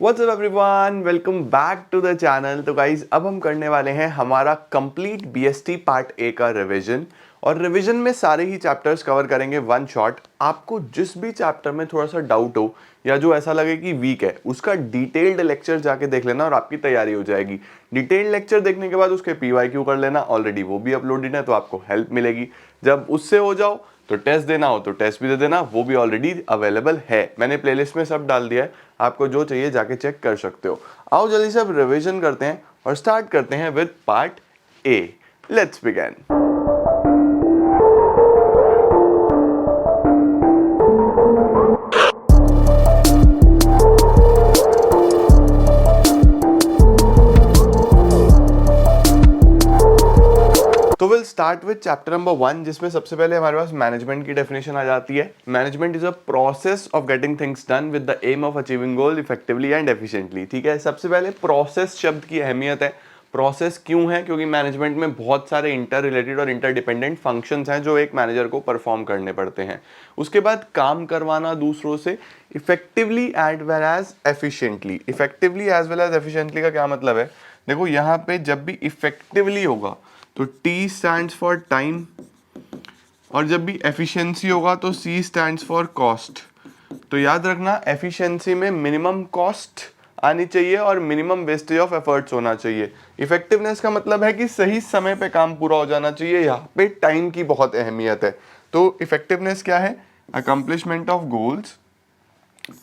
What's up everyone, welcome back to the channel. तो guys अब हम करने वाले हैं हमारा कंप्लीट बीएसटी पार्ट ए का रिवीजन। और रिवीजन में सारे ही चैप्टर्स कवर करेंगे वन शॉट। आपको जिस भी चैप्टर में थोड़ा सा डाउट हो या जो ऐसा लगे कि वीक है, उसका डिटेल्ड लेक्चर जाके देख लेना और आपकी तैयारी हो जाएगी। डिटेल्ड लेक्चर देखने के बाद उसके पीवाईक्यू कर लेना, ऑलरेडी वो भी अपलोडेड है तो आपको हेल्प मिलेगी। जब उससे हो जाओ तो टेस्ट देना हो तो टेस्ट भी दे देना, वो भी ऑलरेडी अवेलेबल है। मैंने प्लेलिस्ट में सब डाल दिया है, आपको जो चाहिए जाके चेक कर सकते हो। आओ जल्दी से अब रिवीजन करते हैं और स्टार्ट करते हैं with part A. Let's begin. तो will start with chapter number 1, जिसमें सबसे पहले हमारे पास मैनेजमेंट की डेफिनेशन आ जाती है। Management is a process of getting things done with the aim of achieving goal effectively and efficiently. ठीक है, सबसे पहले प्रोसेस शब्द की अहमियत है। प्रोसेस क्यों है? क्योंकि मैनेजमेंट में बहुत सारे इंटर रिलेटेड और इंटरडिपेंडेंट फंक्शंस हैं जो एक मैनेजर को परफॉर्म करने पड़ते हैं। उसके बाद काम करवाना दूसरों से effectively as well as efficiently. Effectively as well as efficiently का क्या मतलब है? देखो यहाँ पे जब भी इफेक्टिवली होगा तो T स्टैंड्स फॉर टाइम, और जब भी एफिशिएंसी होगा तो C स्टैंड्स फॉर कॉस्ट। तो याद रखना, एफिशिएंसी में मिनिमम कॉस्ट आनी चाहिए और मिनिमम वेस्टेज ऑफ एफर्ट्स होना चाहिए। इफेक्टिवनेस का मतलब है कि सही समय पे काम पूरा हो जाना चाहिए। यहाँ पे टाइम की बहुत अहमियत है। तो इफेक्टिवनेस क्या है? Accomplishment of goals,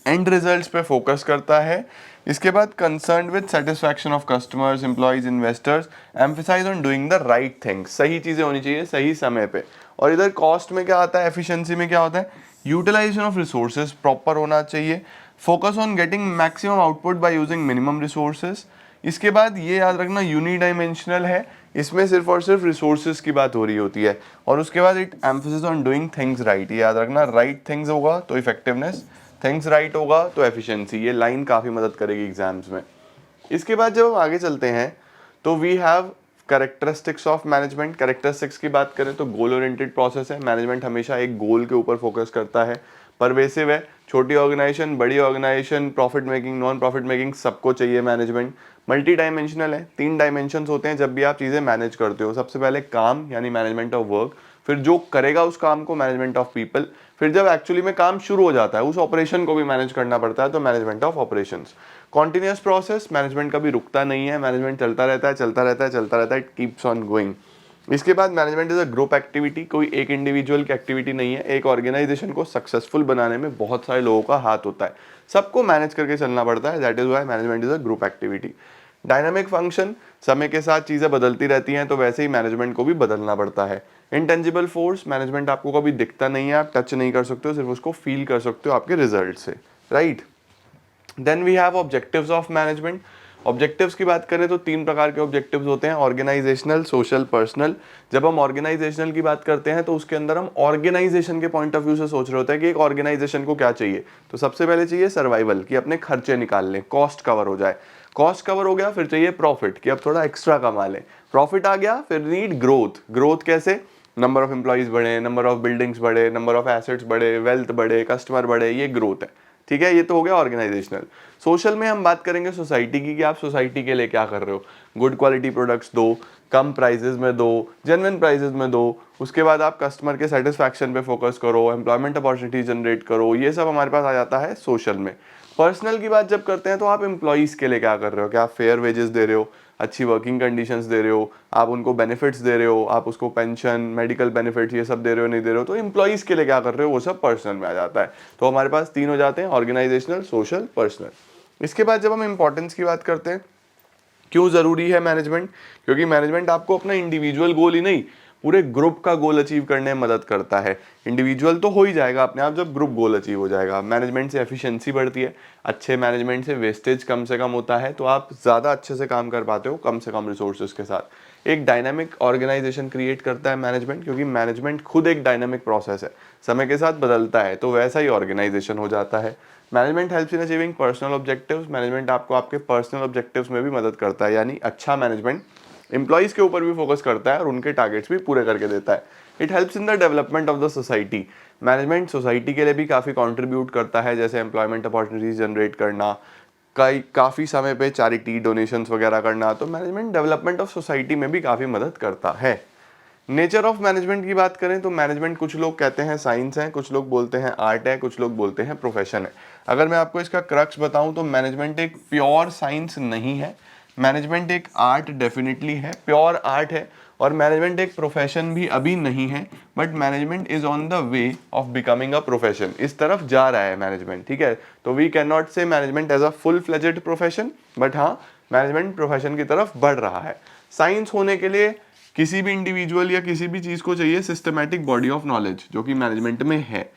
and results पे फोकस करता है। इसके बाद concern with satisfaction of customers, employees, investors, emphasise on doing the right things. सही चीजें होनी चाहिए सही समय पे। और इधर कॉस्ट में क्या आता है, एफिशिएंसी में क्या होता है? यूटिलाइजेशन ऑफ रिसोर्सेज प्रॉपर होना चाहिए। Focus on getting maximum output by using minimum resources. इसके बाद ये याद रखना, यूनिडायमेंशनल है, इसमें सिर्फ और सिर्फ रिसोर्सेज की बात हो रही होती है। और उसके बाद it emphasis on doing things right. याद रखना, राइट थिंग्स होगा तो इफेक्टिवनेस, थिंग्स राइट होगा तो एफिशिएंसी। ये लाइन काफ़ी मदद करेगी एग्जाम्स में। इसके बाद जब हम आगे चलते हैं तो we have characteristics of management. Characteristics की बात करें तो गोल ओरिएंटेड प्रोसेस है। मैनेजमेंट हमेशा एक गोल के ऊपर फोकस करता है। परवेसिव है, छोटी ऑर्गेनाइजेशन, बड़ी organisation, profit making, non profit making, सबको चाहिए मैनेजमेंट। मल्टी डायमेंशनल है, 3 डायमेंशंस होते हैं जब भी आप चीज़ें मैनेज करते हो। सबसे पहले काम यानी मैनेजमेंट ऑफ वर्क, फिर जो करेगा उस काम को मैनेजमेंट ऑफ पीपल, फिर जब एक्चुअली में काम शुरू हो जाता है उस ऑपरेशन को भी मैनेज करना पड़ता है तो management of operations. Continuous process, management कभी रुकता नहीं है, मैनेजमेंट चलता रहता है चलता रहता है चलता रहता है, इट कीप्स ऑन गोइंग। इसके बाद management is a group activity. कोई एक इंडिविजुअल की एक्टिविटी नहीं है। एक ऑर्गेनाइजेशन को सक्सेसफुल बनाने में बहुत सारे लोगों का हाथ होता है, सबको मैनेज करके चलना पड़ता है। That is why management is a group activity. Dynamic function, समय के साथ चीज़ें बदलती रहती हैं तो वैसे ही मैनेजमेंट को भी बदलना पड़ता है। इंटेंजिबल फोर्स, मैनेजमेंट आपको कभी दिखता नहीं है, आप टच नहीं कर सकते हो, सिर्फ उसको फील कर सकते हो आपके रिजल्ट से, right. Then we have objectives of management. Objectives की बात करें तो 3 प्रकार के ऑब्जेक्टिव्स होते हैं, ऑर्गेनाइजेशनल, सोशल, पर्सनल। जब हम ऑर्गेनाइजेशनल की बात करते हैं तो उसके अंदर हम ऑर्गेनाइजेशन के पॉइंट ऑफ व्यू से सोच रहे होते हैं कि एक ऑर्गेनाइजेशन को क्या चाहिए। तो सबसे पहले चाहिए सर्वाइवल, कि अपने खर्चे निकाल लें, कॉस्ट कवर हो जाए। कॉस्ट कवर हो गया, फिर चाहिए प्रॉफिट, कि अब थोड़ा एक्स्ट्रा कमा लें। प्रॉफिट आ गया, फिर नीड ग्रोथ। ग्रोथ कैसे? नंबर ऑफ एम्प्लॉइज बढ़े, नंबर ऑफ बिल्डिंग्स बढ़े, नंबर ऑफ एसेट्स बढ़े, वेल्थ बढ़े, कस्टमर बढ़े, ये ग्रोथ है। ठीक है, ये तो हो गया ऑर्गेनाइजेशनल। सोशल में हम बात करेंगे सोसाइटी की, कि आप सोसाइटी के लिए क्या कर रहे हो। गुड क्वालिटी प्रोडक्ट्स दो, कम प्राइजेस में दो, जेन्युइन प्राइजेस में दो। उसके बाद आप कस्टमर के सेटिस्फैक्शन पे फोकस करो, एम्प्लॉयमेंट अपॉर्चुनिटी जनरेट करो। ये सब हमारे पास आ जाता है सोशल में। पर्सनल की बात जब करते हैं तो आप एम्प्लॉइज के लिए क्या कर रहे हो, क्या आप फेयर वेजेस दे रहे हो, अच्छी वर्किंग कंडीशंस दे रहे हो, आप उनको बेनिफिट्स दे रहे हो, आप उसको पेंशन, मेडिकल बेनिफिट्स ये सब दे रहे हो नहीं दे रहे हो। तो एम्प्लॉइज के लिए क्या कर रहे हो, वो सब पर्सनल में आ जाता है। तो हमारे पास 3 हो जाते हैं, ऑर्गेनाइजेशनल, सोशल, पर्सनल। इसके बाद जब हम इंपॉर्टेंस की बात करते हैं, क्यों ज़रूरी है मैनेजमेंट? क्योंकि मैनेजमेंट आपको अपना इंडिविजुअल गोल ही नहीं, पूरे ग्रुप का गोल अचीव करने में मदद करता है। इंडिविजुअल तो हो ही जाएगा अपने आप जब ग्रुप गोल अचीव हो जाएगा। मैनेजमेंट से एफिशिएंसी बढ़ती है, अच्छे मैनेजमेंट से वेस्टेज कम से कम होता है, तो आप ज़्यादा अच्छे से काम कर पाते हो कम से कम रिसोर्सेज के साथ। एक डायनामिक ऑर्गेनाइजेशन क्रिएट करता है मैनेजमेंट, क्योंकि मैनेजमेंट खुद एक डायनामिक प्रोसेस है, समय के साथ बदलता है, तो वैसा ही ऑर्गेनाइजेशन हो जाता है। Management helps in achieving personal objectives. Management आपको आपके पर्सनल ऑब्जेक्टिव्स में भी मदद करता है, यानी अच्छा मैनेजमेंट एम्प्लॉइज के ऊपर भी फोकस करता है और उनके टारगेट्स भी पूरे करके देता है। It helps in the development of the society. Management society के लिए भी काफ़ी कंट्रीब्यूट करता है, जैसे एम्प्लॉयमेंट अपॉर्चुनिटीज जनरेट करना, काफ़ी समय पे चैरिटी डोनेशंस वगैरह करना, तो मैनेजमेंट डेवलपमेंट ऑफ सोसाइटी में भी काफ़ी मदद करता है। नेचर ऑफ मैनेजमेंट की बात करें तो मैनेजमेंट कुछ लोग कहते हैं साइंस है, कुछ लोग बोलते हैं आर्ट है, कुछ लोग बोलते हैं प्रोफेशन है। अगर मैं आपको इसका क्रक्स बताऊं तो मैनेजमेंट एक प्योर साइंस नहीं है, मैनेजमेंट एक आर्ट डेफिनेटली है, प्योर आर्ट है, और मैनेजमेंट एक प्रोफेशन भी अभी नहीं है, but management is on the way of becoming a profession, इस तरफ जा रहा है मैनेजमेंट, ठीक है। तो we can not say management as a full fledged profession, but हाँ मैनेजमेंट प्रोफेशन की तरफ बढ़ रहा है। साइंस होने के लिए किसी भी इंडिविजुअल या किसी भी चीज़ को चाहिए सिस्टमैटिक बॉडी ऑफ नॉलेज, जो कि मैनेजमेंट में है।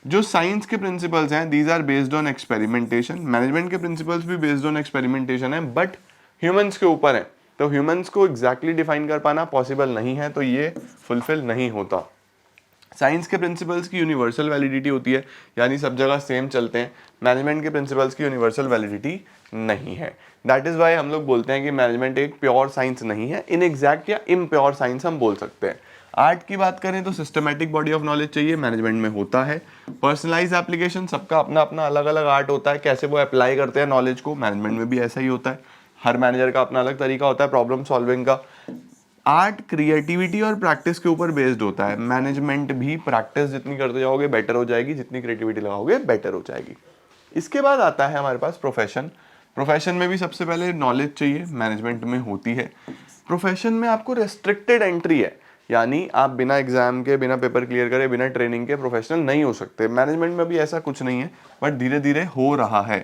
जो साइंस के प्रिंसिपल्स हैं these are based on experimentation, management के प्रिंसिपल्स भी बेस्ड ऑन एक्सपेरिमेंटेशन है, बट ह्यूमंस के ऊपर है, तो ह्यूमंस को एग्जैक्टली डिफाइन कर पाना पॉसिबल नहीं है, तो ये फुलफिल नहीं होता। साइंस के प्रिंसिपल्स की यूनिवर्सल वैलिडिटी होती है, यानी सब जगह सेम चलते हैं। मैनेजमेंट के प्रिंसिपल्स की यूनिवर्सल वैलिडिटी नहीं है। दैट इज वाई हम लोग बोलते हैं कि मैनेजमेंट एक प्योर साइंस नहीं है, इनएग्जैक्ट या इम्प्योर साइंस हम बोल सकते हैं। आर्ट की बात करें तो सिस्टमैटिक बॉडी ऑफ नॉलेज चाहिए, मैनेजमेंट में होता है। पर्सनलाइज एप्लीकेशन, सबका अपना अपना अलग अलग आर्ट होता है, कैसे वो अप्लाई करते हैं नॉलेज को, मैनेजमेंट में भी ऐसा ही होता है। हर मैनेजर का अपना अलग तरीका होता है प्रॉब्लम सॉल्विंग का। आर्ट क्रिएटिविटी और प्रैक्टिस के ऊपर बेस्ड होता है, मैनेजमेंट भी प्रैक्टिस जितनी करते जाओगे बेटर हो जाएगी, जितनी क्रिएटिविटी लगाओगे बेटर हो जाएगी। इसके बाद आता है हमारे पास प्रोफेशन। प्रोफेशन में भी सबसे पहले नॉलेज चाहिए, मैनेजमेंट में होती है। प्रोफेशन में आपको रेस्ट्रिक्टेड एंट्री है, यानी आप बिना एग्जाम के, बिना पेपर क्लियर करे, बिना ट्रेनिंग के प्रोफेशनल नहीं हो सकते। मैनेजमेंट में भी ऐसा कुछ नहीं है, बट धीरे धीरे हो रहा है।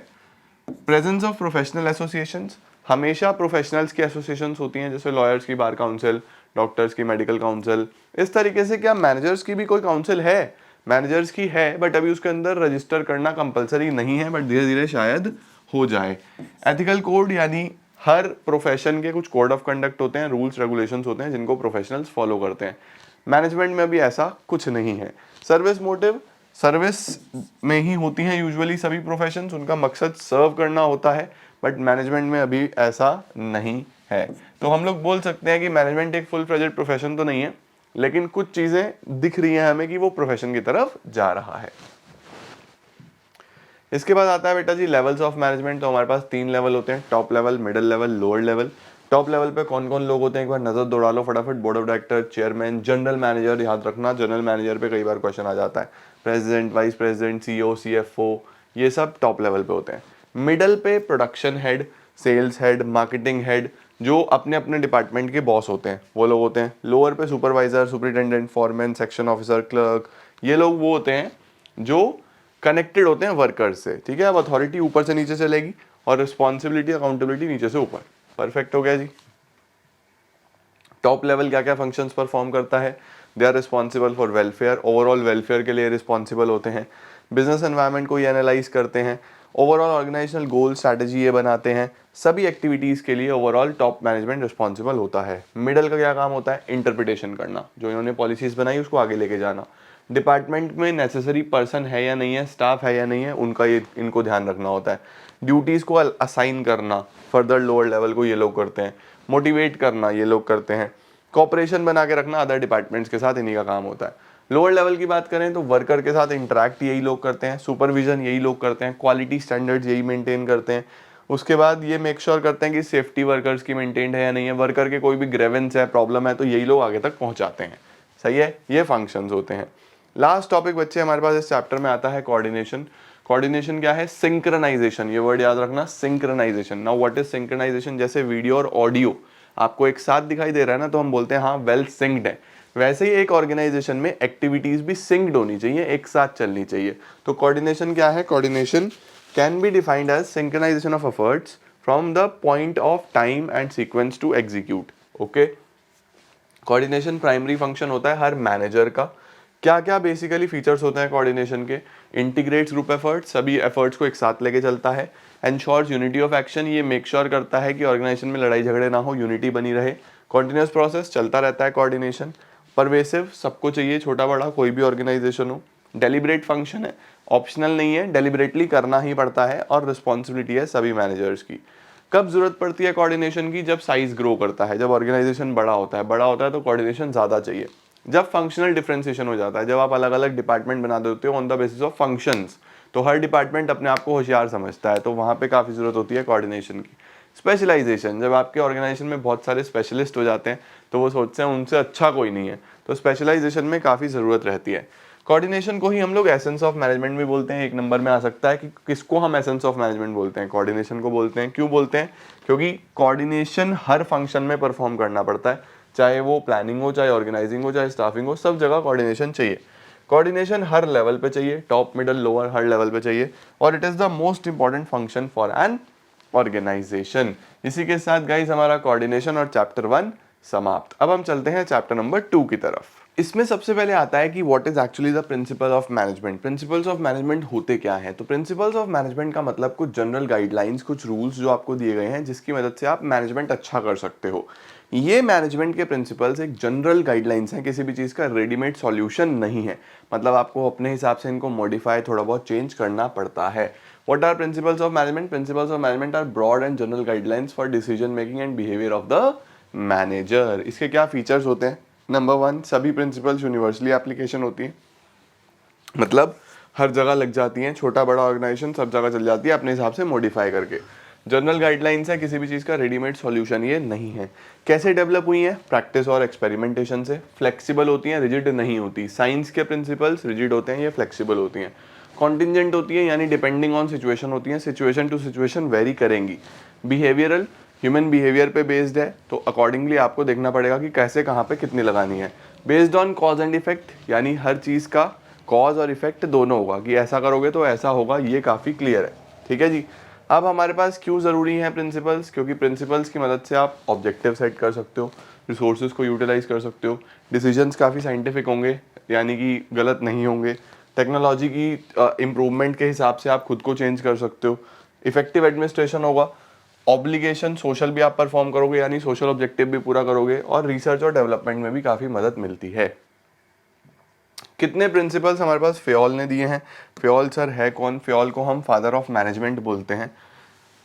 प्रेजेंस ऑफ प्रोफेशनल एसोसिएशंस, हमेशा प्रोफेशनल्स की एसोसिएशंस होती हैं, जैसे लॉयर्स की बार काउंसिल, डॉक्टर्स की मेडिकल काउंसिल, इस तरीके से। क्या मैनेजर्स की भी कोई काउंसिल है? मैनेजर्स की है, बट अभी उसके अंदर रजिस्टर करना कंपलसरी नहीं है, बट धीरे धीरे शायद हो जाए। एथिकल कोड, यानी हर प्रोफेशन के कुछ कोड ऑफ कंडक्ट होते हैं, रूल्स रेगुलेशंस होते हैं जिनको प्रोफेशनल्स फॉलो करते हैं। मैनेजमेंट में भी ऐसा कुछ नहीं है। सर्विस मोटिव, सर्विस में ही होती हैं यूजुअली सभी प्रोफेशंस, उनका मकसद सर्व करना होता है, बट मैनेजमेंट में अभी ऐसा नहीं है। तो हम लोग बोल सकते हैं कि मैनेजमेंट एक फुल फ्लेजेड प्रोफेशन तो नहीं है, लेकिन कुछ चीजें दिख रही हैं हमें कि वो प्रोफेशन की तरफ जा रहा है। इसके बाद आता है बेटा जी लेवल्स ऑफ मैनेजमेंट। तो हमारे पास 3 लेवल होते हैं, top level, middle level, lower level. Top level पे कौन कौन लोग होते हैं एक बार नजर दौड़ा लो फटाफट। Board of director, chairman, general manager, याद रखना जनरल मैनेजर पे कई बार क्वेश्चन आ जाता है, president, vice president, CEO, CFO, ये सब टॉप लेवल पे होते हैं। मिडल पे production head, sales head, marketing head, जो अपने अपने डिपार्टमेंट के बॉस होते हैं, वो लोग होते हैं। लोअर पे supervisor, superintendent, foreman, section officer, clerk, ये लोग वो होते हैं जो कनेक्टेड होते हैं वर्कर्स से, ठीक है। अब अथॉरिटी ऊपर से नीचे चलेगी और रिस्पॉन्सिबिलिटी, अकाउंटेबिलिटी नीचे से ऊपर। परफेक्ट हो गया जी। टॉप लेवल क्या क्या फंक्शंस परफॉर्म करता है? They are responsible for welfare, overall welfare के लिए रिस्पॉन्सिबल होते हैं। बिजनेस एनवायरनमेंट को ये एनालाइज करते हैं, ओवरऑल ऑर्गेनाइजेशनल गोल स्ट्रैटेजी ये बनाते हैं। सभी एक्टिविटीज़ के लिए ओवरऑल टॉप मैनेजमेंट रिस्पॉन्सिबल होता है। मिडल का क्या काम होता है? इंटरप्रिटेशन करना, जो इन्होंने पॉलिसीज़ बनाई उसको आगे लेके जाना। डिपार्टमेंट में नेसेसरी पर्सन है या नहीं है, स्टाफ है या नहीं है, उनका ये इनको ध्यान रखना होता है। ड्यूटीज़ को असाइन करना फर्दर लोअर लेवल को ये लोग करते हैं। मोटिवेट करना ये लोग करते हैं। कॉपरेशन बना के रखना अदर डिपार्टमेंट्स के साथ इन्हीं का काम होता है। लोअर लेवल की बात करें तो वर्कर के साथ इंटरेक्ट यही लोग करते हैं, सुपरविजन यही लोग करते हैं, क्वालिटी स्टैंडर्ड्स यही मेंटेन करते हैं। उसके बाद ये मेक श्योर करते हैं कि सेफ्टी वर्कर्स की मेंटेन्ड है या नहीं है, वर्कर के कोई भी ग्रेवेंस है, प्रॉब्लम है, तो यही लोग आगे तक पहुंचाते हैं। सही है, ये फंक्शंस होते हैं। लास्ट टॉपिक बच्चे हमारे पास इस चैप्टर में आता है कोऑर्डिनेशन। कोऑर्डिनेशन क्या है? सिंक्रोनाइजेशन, ये वर्ड याद रखना, synchronisation. Now what is synchronisation? जैसे वीडियो और ऑडियो आपको एक साथ दिखाई दे रहा है ना, तो हम बोलते हैं हाँ वेल सिंक्ड है। वैसे ही एक ऑर्गेनाइजेशन में एक्टिविटीज भी सिंक्ड होनी चाहिए, एक साथ चलनी चाहिए। तो कोऑर्डिनेशन क्या है? Coordination can be defined as synchronisation of efforts from the point of time and sequence to execute. Okay, coordination primary function होता है हर मैनेजर का। क्या क्या बेसिकली फीचर्स होते हैं कोऑर्डिनेशन के? इंटीग्रेट्स ग्रुप एफर्ट्स, सभी एफर्ट्स को एक साथ लेके चलता है। एंश्योर्स यूनिटी ऑफ एक्शन, ये मेक श्योर करता है कि ऑर्गेनाइजेशन में लड़ाई झगड़े ना हो, यूनिटी बनी रहे। कॉन्टिन्यूस प्रोसेस, चलता रहता है कोऑर्डिनेशन। परवेसिव, सबको चाहिए, छोटा बड़ा कोई भी ऑर्गेनाइजेशन हो। डेलिब्रेट फंक्शन है, ऑप्शनल नहीं है, डेलिब्रेटली करना ही पड़ता है और रिस्पॉन्सिबिलिटी है सभी मैनेजर्स की। कब जरूरत पड़ती है कोऑर्डिनेशन की? जब साइज ग्रो करता है, जब ऑर्गेनाइजेशन बड़ा होता है तो कोऑर्डिनेशन ज़्यादा चाहिए। जब फंक्शनल डिफरेंशिएशन हो जाता है, जब आप अलग अलग डिपार्टमेंट बना देते हो on the basis of functions, तो हर डिपार्टमेंट अपने आप को होशियार समझता है, तो वहाँ पे काफ़ी ज़रूरत होती है कोऑर्डिनेशन की। स्पेशलाइजेशन, जब आपके ऑर्गेनाइजेशन में बहुत सारे स्पेशलिस्ट हो जाते हैं तो वो सोचते हैं उनसे अच्छा कोई नहीं है, तो स्पेशलाइजेशन में काफ़ी ज़रूरत रहती है। कोऑर्डिनेशन को ही हम लोग एसेंस ऑफ मैनेजमेंट भी बोलते हैं। एक नंबर में आ सकता है कि किसको हम एसेंस ऑफ मैनेजमेंट बोलते हैं, कोऑर्डिनेशन को बोलते हैं। क्यों बोलते हैं? क्योंकि कोऑर्डिनेशन हर फंक्शन में परफॉर्म करना पड़ता है, चाहे वो प्लानिंग हो, चाहे ऑर्गेनाइजिंग हो, चाहे स्टाफिंग हो, सब जगह कोऑर्डिनेशन चाहिए। कोऑर्डिनेशन हर लेवल पे चाहिए, टॉप मिडल लोअर हर लेवल पे चाहिए, और it is the most important function for an organisation. इसी के साथ गाइस हमारा कोऑर्डिनेशन और चैप्टर 1 समाप्त। अब हम चलते हैं चैप्टर नंबर 2 की तरफ। इसमें सबसे पहले आता है कि what is actually the principle of management. Principles of management होते क्या हैं? तो प्रिंसिपल्स ऑफ मैनेजमेंट का मतलब कुछ जनरल गाइडलाइंस, कुछ रूल्स जो आपको दिए गए हैं जिसकी मदद से आप मैनेजमेंट अच्छा कर सकते हो। ये मैनेजमेंट के प्रिंसिपल्स एक जनरल गाइडलाइंस हैं, किसी भी चीज़ का रेडीमेड सॉल्यूशन नहीं है। मतलब आपको अपने हिसाब से इनको मॉडिफाई, थोड़ा बहुत चेंज करना पड़ता है। What are principles of management? Principles of management are broad and general guidelines for decision making and behavior of the manager. इसके क्या फीचर्स होते हैं? नंबर 1, सभी प्रिंसिपल्स यूनिवर्सली एप्लीकेशन होती हैं, मतलब हर जगह लग जाती हैं, छोटा बड़ा ऑर्गेनाइजेशन सब जगह चल जाती है अपने हिसाब से मॉडिफाई करके। जनरल गाइडलाइंस है, किसी भी चीज़ का रेडीमेड सॉल्यूशन ये नहीं है। कैसे डेवलप हुई हैं? प्रैक्टिस और एक्सपेरिमेंटेशन से। फ्लेक्सिबल होती हैं, रिजिड नहीं होती। साइंस के प्रिंसिपल्स रिजिड होते हैं, ये फ्लेक्सिबल होती हैं। कॉन्टिजेंट होती है, यानी डिपेंडिंग ऑन सिचुएशन होती हैं, सिचुएशन टू सिचुएशन वेरी करेंगी। बिहेवियरल, ह्यूमन बिहेवियर पे बेस्ड है, तो अकॉर्डिंगली आपको देखना पड़ेगा कि कैसे कहाँ पे कितनी लगानी है। Based on cause and effect, यानी हर चीज़ का कॉज और इफेक्ट दोनों होगा, कि ऐसा करोगे तो ऐसा होगा, ये काफ़ी क्लियर है। ठीक है जी। अब हमारे पास क्यों ज़रूरी है प्रिंसिपल्स? क्योंकि प्रिंसिपल्स की मदद से आप ऑब्जेक्टिव सेट कर सकते हो, रिसोर्सेज को यूटिलाइज कर सकते हो, डिसीजंस काफ़ी साइंटिफिक होंगे, यानी कि गलत नहीं होंगे। टेक्नोलॉजी की इम्प्रूवमेंट के हिसाब से आप खुद को चेंज कर सकते हो। इफेक्टिव एडमिनिस्ट्रेशन होगा। ऑब्लिगेशन सोशल भी आप परफॉर्म करोगे, यानी सोशल ऑब्जेक्टिव भी पूरा करोगे, और रिसर्च और डेवलपमेंट में भी काफ़ी मदद मिलती है। कितने प्रिंसिपल्स हमारे पास फ्योल ने दिए हैं? फ्योल सर है कौन? फ्योल को हम फादर ऑफ मैनेजमेंट बोलते हैं।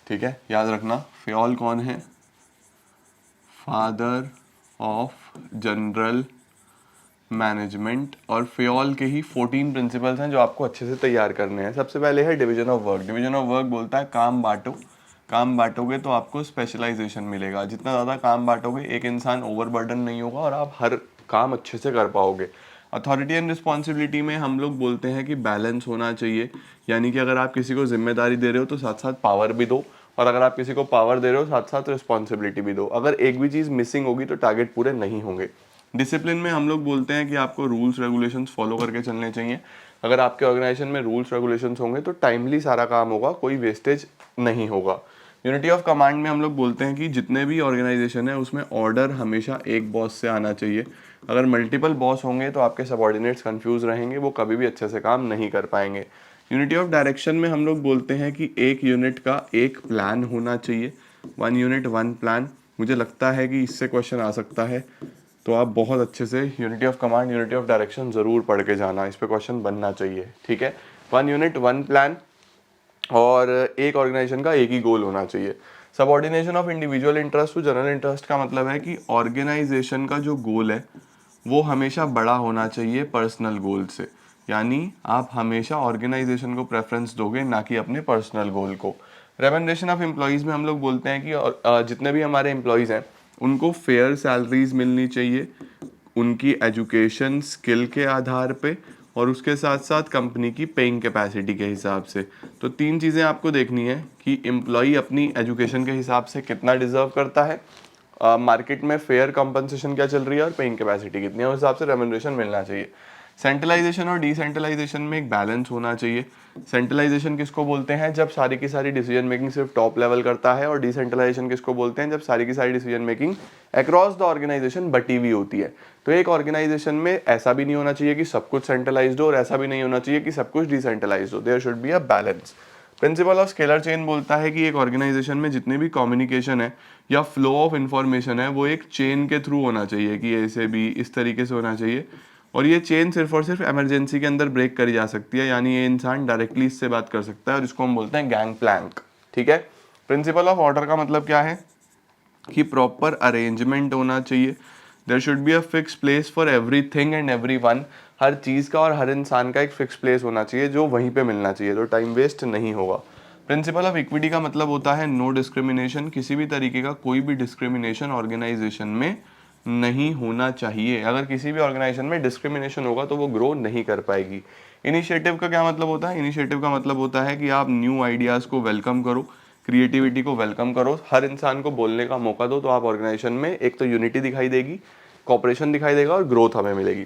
ठीक है, याद रखना। फ्योल कौन है? Father of general management. और फ्योल के ही 14 प्रिंसिपल्स हैं जो आपको अच्छे से तैयार करने हैं। सबसे पहले है division of work. Division of work बोलता है काम बांटो। काम बांटोगे तो आपको स्पेशलाइजेशन मिलेगा। जितना ज़्यादा काम बांटोगे, एक इंसान ओवरबर्डन नहीं होगा और आप हर काम अच्छे से कर पाओगे। अथॉरिटी एंड रिस्पॉन्सिबिलिटी में हम लोग बोलते हैं कि बैलेंस होना चाहिए, यानी कि अगर आप किसी को जिम्मेदारी दे रहे हो तो साथ साथ पावर भी दो, और अगर आप किसी को पावर दे रहे हो साथ साथ रिस्पॉन्सिबिलिटी भी दो। अगर एक भी चीज़ मिसिंग होगी तो टारगेट पूरे नहीं होंगे। डिसिप्लिन में हम लोग बोलते हैं कि आपको रूल्स रेगुलेशंस फॉलो करके चलने चाहिए। अगर आपके ऑर्गेनाइजेशन में रूल्स रेगुलेशंस होंगे तो टाइमली सारा काम होगा, कोई वेस्टेज नहीं होगा। यूनिटी ऑफ कमांड में हम लोग बोलते हैं कि जितने भी ऑर्गेनाइजेशन है उसमें ऑर्डर हमेशा एक बॉस से आना चाहिए। अगर मल्टीपल बॉस होंगे तो आपके सबऑर्डिनेट्स कंफ्यूज रहेंगे, वो कभी भी अच्छे से काम नहीं कर पाएंगे। यूनिटी ऑफ डायरेक्शन में हम लोग बोलते हैं कि एक यूनिट का एक प्लान होना चाहिए। 1 यूनिट 1 प्लान। मुझे लगता है कि इससे क्वेश्चन आ सकता है, तो आप बहुत अच्छे से unity of command, unity of direction ज़रूर पढ़ के जाना, इस पे क्वेश्चन बनना चाहिए। ठीक है, 1 यूनिट 1 प्लान, और एक ऑर्गेनाइजेशन का एक ही गोल होना चाहिए। Subordination of individual interest to general interest का मतलब है कि ऑर्गेनाइजेशन का जो गोल है वो हमेशा बड़ा होना चाहिए पर्सनल गोल से, यानी आप हमेशा ऑर्गेनाइजेशन को प्रेफरेंस दोगे, ना कि अपने पर्सनल गोल को। रेम्यूनरेशन ऑफ एम्प्लॉयज़ में हम लोग बोलते हैं कि जितने भी हमारे एम्प्लॉयज़ हैं उनको फेयर सैलरीज मिलनी चाहिए, उनकी एजुकेशन स्किल के आधार पे, और उसके साथ साथ कंपनी की पेइंग कैपेसिटी के हिसाब से। तो 3 चीज़ें आपको देखनी है कि एम्प्लॉई अपनी एजुकेशन के हिसाब से कितना डिजर्व करता है, मार्केट में फेयर कंपनसेशन क्या चल रही है, और पेइंग कैपेसिटी कितनी है, उस हिसाब से रेम्यूनरेशन मिलना चाहिए। सेंट्रलाइजेशन और डिसेंट्रलाइजेशन में एक बैलेंस होना चाहिए। सेंट्रलाइजेशन किसको बोलते हैं? जब सारी की सारी डिसीजन मेकिंग सिर्फ टॉप लेवल करता है, और डिसेंट्रलाइजेशन किसको बोलते हैं? जब सारी की सारी decision making across the organisation बटी हुई होती है। तो एक ऑर्गेनाइजेशन में ऐसा भी नहीं होना चाहिए कि सब कुछ सेंट्रलाइज्ड हो, और ऐसा भी नहीं होना चाहिए कि सब कुछ डिसेंट्रलाइज्ड हो। There should be a balance. Principle of scalar chain बोलता है कि एक ऑर्गेनाइजेशन में जितने भी कम्युनिकेशन है या फ्लो ऑफ इंफॉर्मेशन है वो एक चेन के थ्रू होना चाहिए, कि ऐसे भी इस तरीके से होना चाहिए, और ये चेन सिर्फ और सिर्फ इमरजेंसी के अंदर ब्रेक करी जा सकती है, यानी ये इंसान डायरेक्टली इससे बात कर सकता है, और इसको हम बोलते हैं गैंग प्लैंक। ठीक है। प्रिंसिपल ऑफ ऑर्डर का मतलब क्या है? कि प्रॉपर अरेंजमेंट होना चाहिए। There should be a fix place for everything and everyone. हर चीज़ का और हर इंसान का एक फिक्स प्लेस होना चाहिए जो वहीं पे मिलना चाहिए, तो टाइम वेस्ट नहीं होगा। प्रिंसिपल ऑफ इक्विटी का मतलब होता है नो डिस्क्रिमिनेशन, किसी भी तरीके का कोई भी डिस्क्रिमिनेशन ऑर्गेनाइजेशन में नहीं होना चाहिए। अगर किसी भी ऑर्गेनाइजेशन में डिस्क्रिमिनेशन होगा तो वो ग्रो नहीं कर पाएगी। इनिशिएटिव का क्या मतलब होता है? इनिशिएटिव का मतलब होता है कि आप न्यू आइडियाज़ को वेलकम करो, क्रिएटिविटी को वेलकम करो, हर इंसान को बोलने का मौका दो, तो आप ऑर्गेनाइजेशन में एक तो यूनिटी दिखाई देगी, कॉपरेशन दिखाई देगा और ग्रोथ हमें मिलेगी।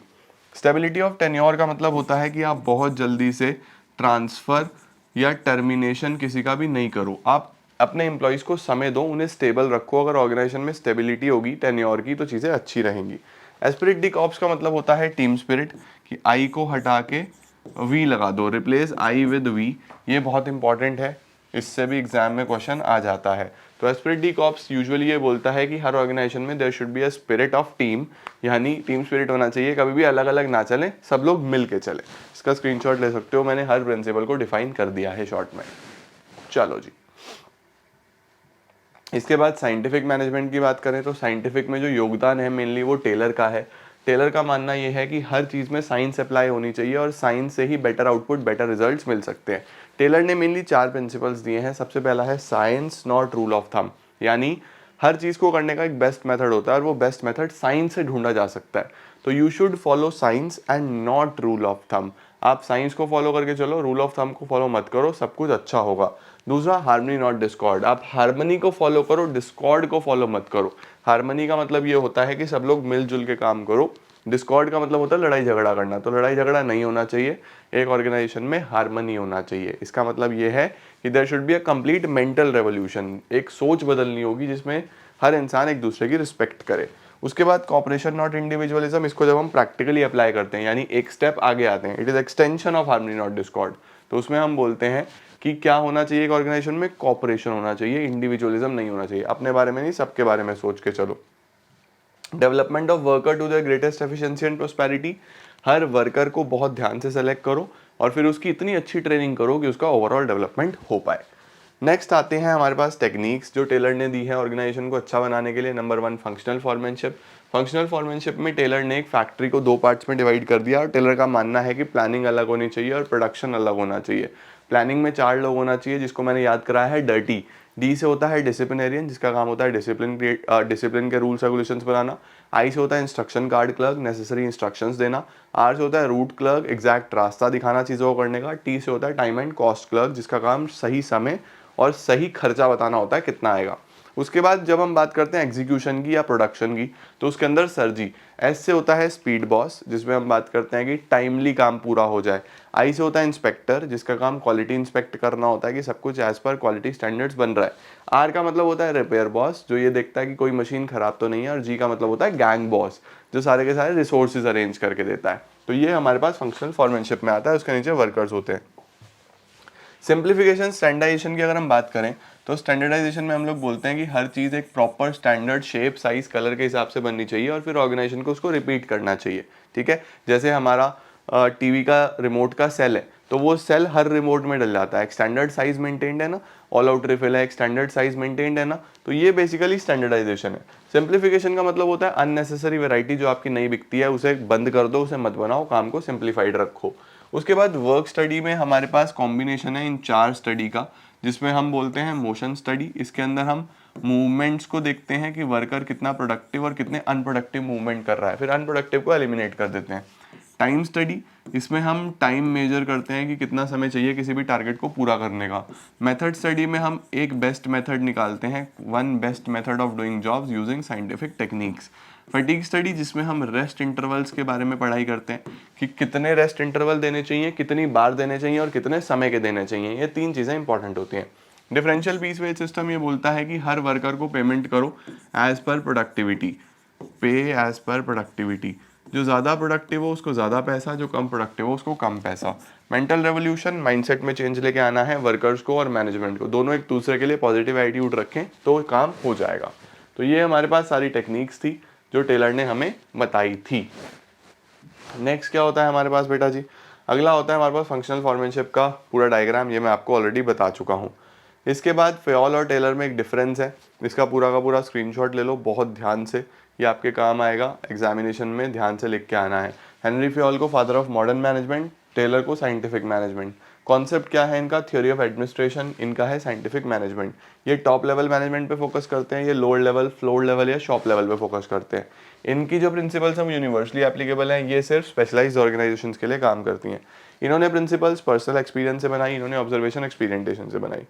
स्टेबिलिटी ऑफ टेन्योर का मतलब होता है कि आप बहुत जल्दी से ट्रांसफ़र या टर्मिनेशन किसी का भी नहीं करो। आप अपने एम्प्लॉयज़ को समय दो, उन्हें स्टेबल रखो। अगर ऑर्गेनाइजेशन में स्टेबिलिटी होगी टेन्योर की तो चीज़ें अच्छी रहेंगी। एस्पिरिट डी कॉर्प्स का मतलब होता है टीम स्पिरिट, कि आई को हटा के वी लगा दो, रिप्लेस आई विद वी। ये बहुत इंपॉर्टेंट है, इससे भी एग्जाम में क्वेश्चन आ जाता है। तो एस्पिरिट डी कॉर्प्स यूजुअली ये बोलता है कि हर ऑर्गेनाइजेशन में there should be a spirit of team, यानी टीम स्पिरिट होना चाहिए, कभी भी अलग अलग ना चलें, सब लोग मिल के चले। इसका स्क्रीनशॉट ले सकते हो, मैंने हर प्रिंसिपल को डिफाइन कर दिया है शॉर्ट में। चलो जी, इसके बाद साइंटिफिक मैनेजमेंट की बात करें तो साइंटिफिक में जो योगदान है मेनली वो टेलर का है। टेलर का मानना ये है कि हर चीज़ में साइंस अप्लाई होनी चाहिए और साइंस से ही बेटर आउटपुट, बेटर रिजल्ट्स मिल सकते हैं। टेलर ने मेनली 4 प्रिंसिपल्स दिए हैं। सबसे पहला है science not rule of thumb, यानी हर चीज़ को करने का एक बेस्ट मेथड होता है और वो बेस्ट मेथड साइंस से ढूंढा जा सकता है। तो you should follow science and not rule of thumb. आप साइंस को फॉलो करके चलो, रूल ऑफ थंब को फॉलो मत करो, सब कुछ अच्छा होगा। दूसरा, हार्मनी नॉट डिस्कॉर्ड, आप हार्मनी को फॉलो करो, डिस्कॉर्ड को फॉलो मत करो। हार्मनी का मतलब ये होता है कि सब लोग मिलजुल के काम करो, डिस्कॉर्ड का मतलब होता है लड़ाई झगड़ा करना, तो लड़ाई झगड़ा नहीं होना चाहिए। एक ऑर्गेनाइजेशन में हार्मनी होना चाहिए। इसका मतलब ये है कि there should be a complete mental revolution, एक सोच बदलनी होगी जिसमें हर इंसान एक दूसरे की रिस्पेक्ट करे। उसके बाद कॉपरेशन नॉट इंडिविजुअलिज्म, इसको जब हम प्रैक्टिकली अप्लाई करते हैं यानी एक स्टेप आगे आते हैं, it is extension of harmony not Discord, तो उसमें हम बोलते हैं कि क्या होना चाहिए एक ऑर्गेनाइजेशन में, कॉपरेशन होना चाहिए, इंडिविजुअलिज्म नहीं होना चाहिए। अपने बारे में नहीं, सबके बारे में सोच के चलो। Development of worker to the greatest efficiency and prosperity, हर वर्कर को बहुत ध्यान से सेलेक्ट करो और फिर उसकी इतनी अच्छी ट्रेनिंग करो कि उसका ओवरऑल डेवलपमेंट हो पाए। नेक्स्ट आते हैं हमारे पास टेक्निक्स जो टेलर ने दी है ऑर्गेनाइजेशन को अच्छा बनाने के लिए। Number 1, functional foremanship. Functional foremanship में टेलर ने एक फैक्ट्री को 2 पार्ट्स में डिवाइड कर दिया और टेलर का मानना है कि प्लानिंग अलग होनी चाहिए और प्रोडक्शन अलग होना चाहिए। प्लानिंग में 4 लोग होना चाहिए, जिसको मैंने याद कराया है डर्टी। डी से होता है डिसिप्लिनेरियन, जिसका काम होता है डिसिप्लिन के रूल्स रेगुलेशंस बनाना। आई से होता है instruction card clerk, necessary instructions देना। आर से होता है रूट क्लर्क, एग्जैक्ट रास्ता दिखाना चीज़ों को करने का। टी से होता है टाइम एंड कॉस्ट क्लर्क, जिसका काम सही समय और सही खर्चा बताना होता है कितना आएगा। उसके बाद जब हम बात करते हैं एग्जीक्यूशन की या प्रोडक्शन की, तो उसके अंदर सर्जी। एस से होता है स्पीड बॉस, जिसमें हम बात करते हैं कि टाइमली काम पूरा हो जाए। आई से होता है इंस्पेक्टर, जिसका काम क्वालिटी इंस्पेक्ट करना होता है कि सब कुछ एज पर क्वालिटी स्टैंडर्ड्स बन रहा है। आर का मतलब होता है रिपेयर बॉस, जो ये देखता है कि कोई मशीन खराब तो नहीं है। और जी का मतलब होता है गैंग बॉस, जो सारे के सारे रिसोर्सेज अरेंज करके देता है। तो ये हमारे पास फंक्शनल फॉर्मेनशिप में आता है, उसके नीचे वर्कर्स होते हैं। सिंप्लीफिकेशन स्टैंडर्डाइजेशन की अगर हम बात करें तो स्टैंडर्डाइजेशन में हम लोग बोलते हैं कि हर चीज़ एक proper standard shape, size, colour के हिसाब से बननी चाहिए और फिर ऑर्गेनाइजेशन को उसको रिपीट करना चाहिए। ठीक है, जैसे हमारा टीवी का रिमोट का सेल है, तो वो सेल हर रिमोट में डल जाता है। एक स्टैंडर्ड साइज मेंटेन्ड है ना, ऑल आउट रिफिल है, एक स्टैंडर्ड साइज मेंटेन्ड है ना, तो ये बेसिकली स्टैंडर्डाइजेशन है। सिंप्लीफिकेशन का मतलब होता है अननेसेसरी वैरायटी जो आपकी नहीं बिकती है उसे बंद कर दो, उसे मत बनाओ, काम को सिंप्लीफाइड रखो। उसके बाद वर्क स्टडी में हमारे पास कॉम्बिनेशन है इन 4 स्टडी का, जिसमें हम बोलते हैं मोशन स्टडी। इसके अंदर हम मूवमेंट्स को देखते हैं कि वर्कर कितना प्रोडक्टिव और कितने अनप्रोडक्टिव मूवमेंट कर रहा है, फिर अनप्रोडक्टिव को एलिमिनेट कर देते हैं। टाइम स्टडी, इसमें हम टाइम मेजर करते हैं कि कितना समय चाहिए किसी भी टारगेट को पूरा करने का। मेथड स्टडी में हम एक बेस्ट मेथड निकालते हैं, 1 best method of doing jobs using scientific techniques. Fatigue study, जिसमें हम रेस्ट इंटरवल्स के बारे में पढ़ाई करते हैं कि कितने रेस्ट इंटरवल देने चाहिए, कितनी बार देने चाहिए और कितने समय के देने चाहिए। ये 3 चीज़ें इंपॉर्टेंट होती हैं। डिफरेंशियल पीस वेज सिस्टम ये बोलता है कि हर वर्कर को पेमेंट करो एज पर प्रोडक्टिविटी, पे एज पर प्रोडक्टिविटी। जो ज़्यादा प्रोडक्टिव हो उसको ज़्यादा पैसा, जो कम प्रोडक्टिव हो उसको कम पैसा। मेंटल रेवोल्यूशन, माइंडसेट में चेंज लेके आना है वर्कर्स को और मैनेजमेंट को, दोनों एक दूसरे के लिए पॉजिटिव एटीट्यूड रखें तो काम हो जाएगा। तो ये हमारे पास सारी टेक्निक्स थी जो टेलर ने हमें बताई थी। नेक्स्ट क्या होता है हमारे पास बेटा जी, अगला होता है हमारे पास फंक्शनल फॉर्मेनशिप का पूरा डायग्राम, ये मैं आपको ऑलरेडी बता चुका हूँ। इसके बाद फेयोल और टेलर में एक डिफरेंस है, इसका पूरा का पूरा स्क्रीनशॉट ले लो बहुत ध्यान से, ये आपके काम आएगा एग्जामिनेशन में, ध्यान से लिख के आना है। हेनरी फ्योल को father of modern management, Taylor को साइंटिफिक मैनेजमेंट। कॉन्सेप्ट क्या है इनका? थ्योरी ऑफ एडमिनिस्ट्रेशन, इनका है साइंटिफिक मैनेजमेंट। ये टॉप लेवल मैनेजमेंट पे फोकस करते हैं, ये लोअर लेवल, फ्लोर लेवल या शॉप लेवल पे फोकस करते हैं। इनकी जो प्रिंसिपल्स हैं यूनिवर्सली एप्लीकेबल हैं, ये सिर्फ स्पेशलाइज्ड ऑर्गेनाइजेशंस के लिए काम करती हैं। इन्होंने प्रिंसिपल्स पर्सनल एक्सपीरियंस से बनाई, इन्होंने ऑब्जर्वेशन एक्सपीरियंटेशन से बनाई।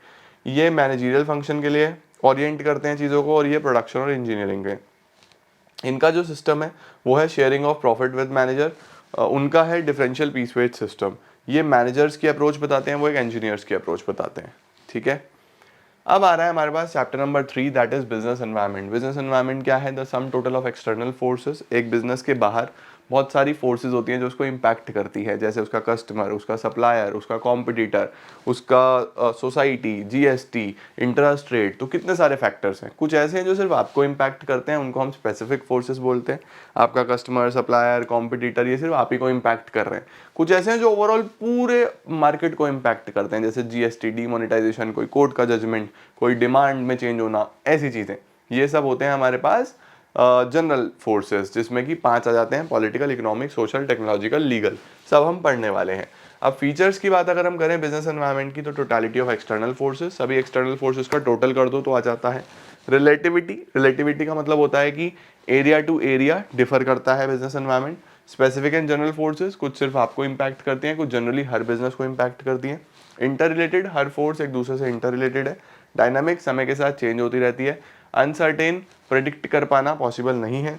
ये मैनेजरियल फंक्शन के लिए ओरिएंट करते हैं चीज़ों को, और ये प्रोडक्शन और इंजीनियरिंग के। इनका जो सिस्टम है वो है sharing of profit with manager. उनका है डिफरेंशियल पीस वेज सिस्टम। ये मैनेजर्स की अप्रोच बताते हैं, वो एक इंजीनियर्स की अप्रोच बताते हैं। ठीक है, अब आ रहा है हमारे पास chapter number 3, that is business environment. Business environment क्या है? The sum total of external forces. एक बिजनेस के बाहर बहुत सारी फोर्सेस होती हैं जो उसको इम्पैक्ट करती है, जैसे उसका कस्टमर, उसका सप्लायर, उसका कॉम्पिटिटर, उसका सोसाइटी, जीएसटी, इंटरेस्ट रेट। तो कितने सारे फैक्टर्स हैं। कुछ ऐसे हैं जो सिर्फ आपको इम्पैक्ट करते हैं, उनको हम स्पेसिफिक फोर्सेस बोलते हैं। आपका कस्टमर, सप्लायर, कॉम्पिटिटर, ये सिर्फ आप ही को इम्पैक्ट कर रहे हैं। कुछ ऐसे हैं जो ओवरऑल पूरे मार्केट को इम्पैक्ट करते हैं, जैसे जीएसटी, डीमोनेटाइजेशन, कोई कोर्ट का जजमेंट, कोई डिमांड में चेंज होना, ऐसी चीज़ें। ये सब होते हैं हमारे पास जनरल फोर्सेस, जिसमें कि 5 आ जाते हैं: political, economic, social, technological, legal. सब हम पढ़ने वाले हैं। अब फीचर्स की बात अगर हम करें बिजनेस एनवायरनमेंट की, तो टोटलिटी ऑफ एक्सटर्नल फोर्सेस, सभी एक्सटर्नल फोर्सेस का टोटल कर दो तो आ जाता है। रिलेटिविटी, रिलेटिविटी का मतलब होता है कि एरिया टू एरिया डिफर करता है business environment. Specific and general forces, कुछ सिर्फ आपको इम्पैक्ट करती हैं, कुछ जनरली हर बिजनेस को इम्पैक्ट करती हैं। इंटर रिलेटेड, हर फोर्स एक दूसरे से इंटर रिलेटेड है। डायनामिक, समय के साथ चेंज होती रहती है। अनसर्टेन, प्रेडिक्ट कर पाना पॉसिबल नहीं है।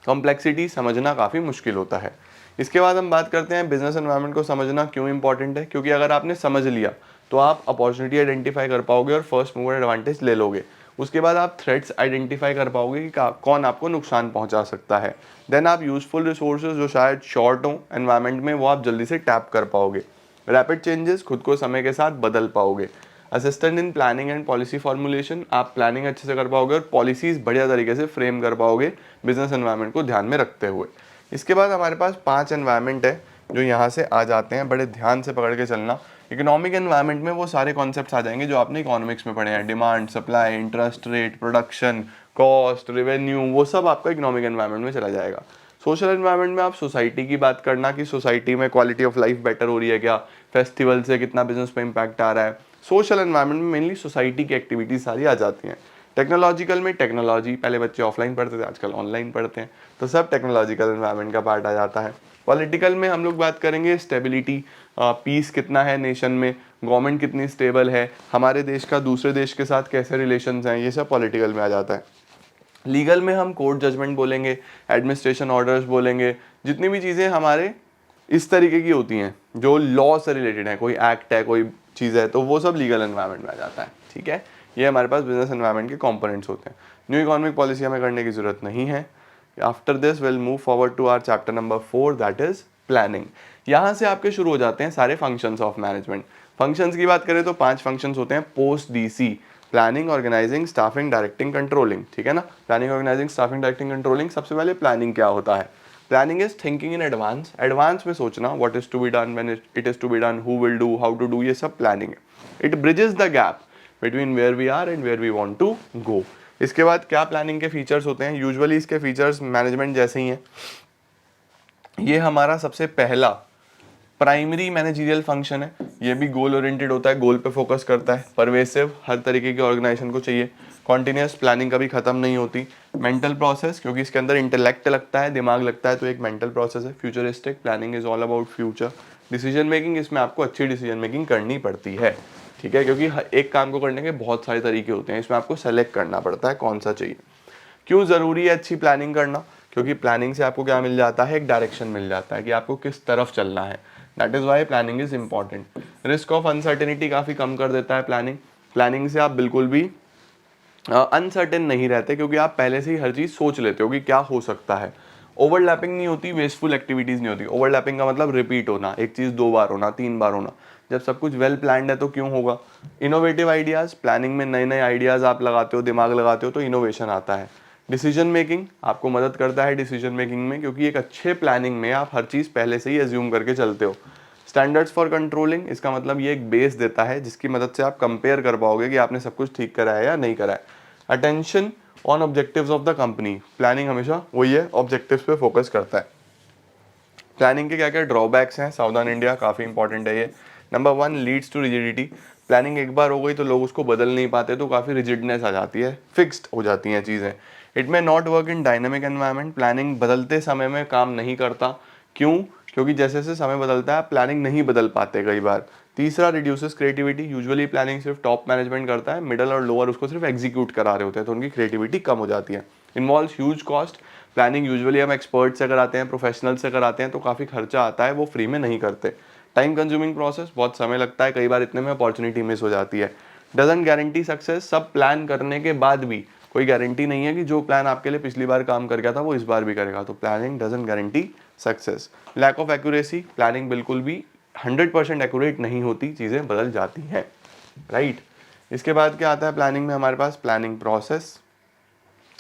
कॉम्प्लेक्सिटी, समझना काफ़ी मुश्किल होता है। इसके बाद हम बात करते हैं बिजनेस एनवायरनमेंट को समझना क्यों इंपॉर्टेंट है। क्योंकि अगर आपने समझ लिया तो आप अपॉर्चुनिटी आइडेंटिफाई कर पाओगे और फर्स्ट मूवर एडवांटेज ले लोगे। उसके बाद आप थ्रेट्स आइडेंटिफाई कर पाओगे कि कौन आपको नुकसान पहुंचा सकता है। देन आप यूजफुल रिसोर्सेज जो शायद शॉर्ट हो एनवायरनमेंट में, वो आप जल्दी से टैप कर पाओगे। रैपिड चेंजेस, खुद को समय के साथ बदल पाओगे। Assistant in planning and policy formulation, आप प्लानिंग अच्छे से कर पाओगे और पॉलिसीज बढ़िया तरीके से फ्रेम कर पाओगे बिजनेस एनवायरनमेंट को ध्यान में रखते हुए। इसके बाद हमारे पास 5 एनवायरनमेंट है जो यहाँ से आ जाते हैं, बड़े ध्यान से पकड़ के चलना। इकोनॉमिक एनवायरनमेंट में वो सारे कॉन्सेप्ट्स आ जाएंगे जो आपने इकोनॉमिक्स में पढ़े हैं: demand, supply, interest rate, production, cost, revenue, वो सब आपका इकोनॉमिक एनवायरनमेंट में चला जाएगा। सोशल एनवायरनमेंट में आप सोसाइटी की बात करना कि सोसाइटी में क्वालिटी ऑफ लाइफ बेटर हो रही है क्या, फेस्टिवल से कितना बिजनेस पे इम्पैक्ट आ रहा है। सोशल एनवायरनमेंट में मेनली सोसाइटी की एक्टिविटीज सारी आ जाती हैं। टेक्नोलॉजिकल में टेक्नोलॉजी, पहले बच्चे ऑफलाइन पढ़ते थे, आजकल ऑनलाइन पढ़ते हैं, तो सब टेक्नोलॉजिकल एनवायरनमेंट का पार्ट आ जाता है। पॉलिटिकल में हम लोग बात करेंगे स्टेबिलिटी, पीस कितना है नेशन में, गवर्नमेंट कितनी स्टेबल है, हमारे देश का दूसरे देश के साथ कैसे रिलेशंस हैं, ये सब पॉलिटिकल में आ जाता है। लीगल में हम कोर्ट जजमेंट बोलेंगे, एडमिनिस्ट्रेशन ऑर्डर्स बोलेंगे, जितनी भी चीज़ें हमारे इस तरीके की होती हैं जो लॉ से रिलेटेड है, कोई एक्ट है, कोई चीज़ है, तो वो सब लीगल एनवायरनमेंट में आ जाता है। ठीक है, ये हमारे पास बिजनेस एनवायरनमेंट के कंपोनेंट्स होते हैं। न्यू इकोनॉमिक पॉलिसी हमें करने की जरूरत नहीं है। After this will move forward to our chapter number 4, that is planning. यहाँ से आपके शुरू हो जाते हैं सारे फंक्शंस ऑफ मैनेजमेंट। फंक्शंस की बात करें तो 5 फंक्शंस होते हैं post DC: planning, organising, staffing, directing, controlling. ठीक है ना, planning, organising, staffing, directing, controlling. सबसे पहले प्लानिंग क्या होता है? Planning is thinking in advance, advance में सोचना, what is to be done, when it is to be done, who will do, how to do, ये सब प्लानिंग है। It bridges the gap between where we are and where we want to go. इसके बाद क्या planning के features होते हैं? Usually इसके फीचर्स मैनेजमेंट जैसे ही हैं। ये हमारा सबसे पहला प्राइमरी मैनेजरियल फंक्शन है। ये भी गोल ओरिएंटेड होता है, गोल पे फोकस करता है। परवेसिव, हर तरीके के ऑर्गेनाइजेशन को चाहिए। कॉन्टिन्यूस, प्लानिंग कभी खत्म नहीं होती। मेंटल प्रोसेस, क्योंकि इसके अंदर इंटेलेक्ट लगता है, दिमाग लगता है, तो एक मेंटल प्रोसेस है। Futuristic, planning is all about future. Decision making, इसमें आपको अच्छी डिसीजन मेकिंग करनी पड़ती है। ठीक है, क्योंकि एक काम को करने के बहुत सारे तरीके होते हैं, इसमें आपको सेलेक्ट करना पड़ता है कौन सा चाहिए। क्यों ज़रूरी है अच्छी प्लानिंग करना? क्योंकि प्लानिंग से आपको क्या मिल जाता है? एक डायरेक्शन मिल जाता है कि आपको किस तरफ चलना है। That is why planning is important. Risk of uncertainty काफ़ी कम कर देता है प्लानिंग। प्लानिंग से आप बिल्कुल भी अनसर्टेन नहीं रहते, क्योंकि आप पहले से ही हर चीज़ सोच लेते हो कि क्या हो सकता है। ओवरलैपिंग नहीं होती, वेस्टफुल एक्टिविटीज़ नहीं होती। ओवरलैपिंग का मतलब रिपीट होना, एक चीज़ 2 बार होना, 3 बार होना। जब सब कुछ वेल प्लान्ड है तो क्यों होगा? इनोवेटिव आइडियाज़, प्लानिंग में नए नए आइडियाज़ आप लगाते हो, दिमाग लगाते हो, तो इनोवेशन आता है। डिसीजन मेकिंग आपको मदद करता है डिसीजन मेकिंग में, क्योंकि एक अच्छे प्लानिंग में आप हर चीज़ पहले से ही एज्यूम करके चलते हो। स्टैंडर्ड्स फॉर कंट्रोलिंग, इसका मतलब ये एक बेस देता है जिसकी मदद से आप कंपेयर कर पाओगे कि आपने सब कुछ ठीक करा है या नहीं करा है। Attention, on objectives of the company. Planning हमेशा वही है, ऑब्जेक्टिव्स पे फोकस करता है। प्लानिंग के क्या क्या ड्रॉबैक्स हैं, सावधान इंडिया काफ़ी इंपॉर्टेंट है ये। Number 1, leads to rigidity. Planning एक बार हो गई तो लोग उसको बदल नहीं पाते, तो काफ़ी रिजिडनेस आ जाती है, फिक्स्ड हो जाती हैं चीज़ें। It may not work in dynamic environment. Planning बदलते समय में काम नहीं करता। क्यों? क्योंकि जैसे जैसे समय बदलता है प्लानिंग नहीं बदल पाते कई बार। तीसरा, रिड्यूसेस क्रिएटिविटी। यूजुअली प्लानिंग सिर्फ टॉप मैनेजमेंट करता है, मिडल और लोअर उसको सिर्फ एग्जीक्यूट करा रहे होते हैं, तो उनकी क्रिएटिविटी कम हो जाती है। Involves huge cost. Planning usually हम एक्सपर्ट से कराते हैं, प्रोफेशनल से कराते हैं, तो काफ़ी खर्चा आता है, वो फ्री में नहीं करते। टाइम कंज्यूमिंग प्रोसेस, बहुत समय लगता है, कई बार इतने में अपॉर्चुनिटी मिस हो जाती है। Doesn't guarantee success. सब प्लान करने के बाद भी कोई गारंटी नहीं है कि जो प्लान आपके लिए पिछली बार काम कर गया था वो इस बार भी करेगा, तो planning doesn't guarantee success. Lack of accuracy. Planning बिल्कुल भी 100% एक्यूरेट नहीं होती, चीज़ें बदल जाती हैं, राइट। इसके बाद क्या आता है प्लानिंग में हमारे पास? प्लानिंग प्रोसेस,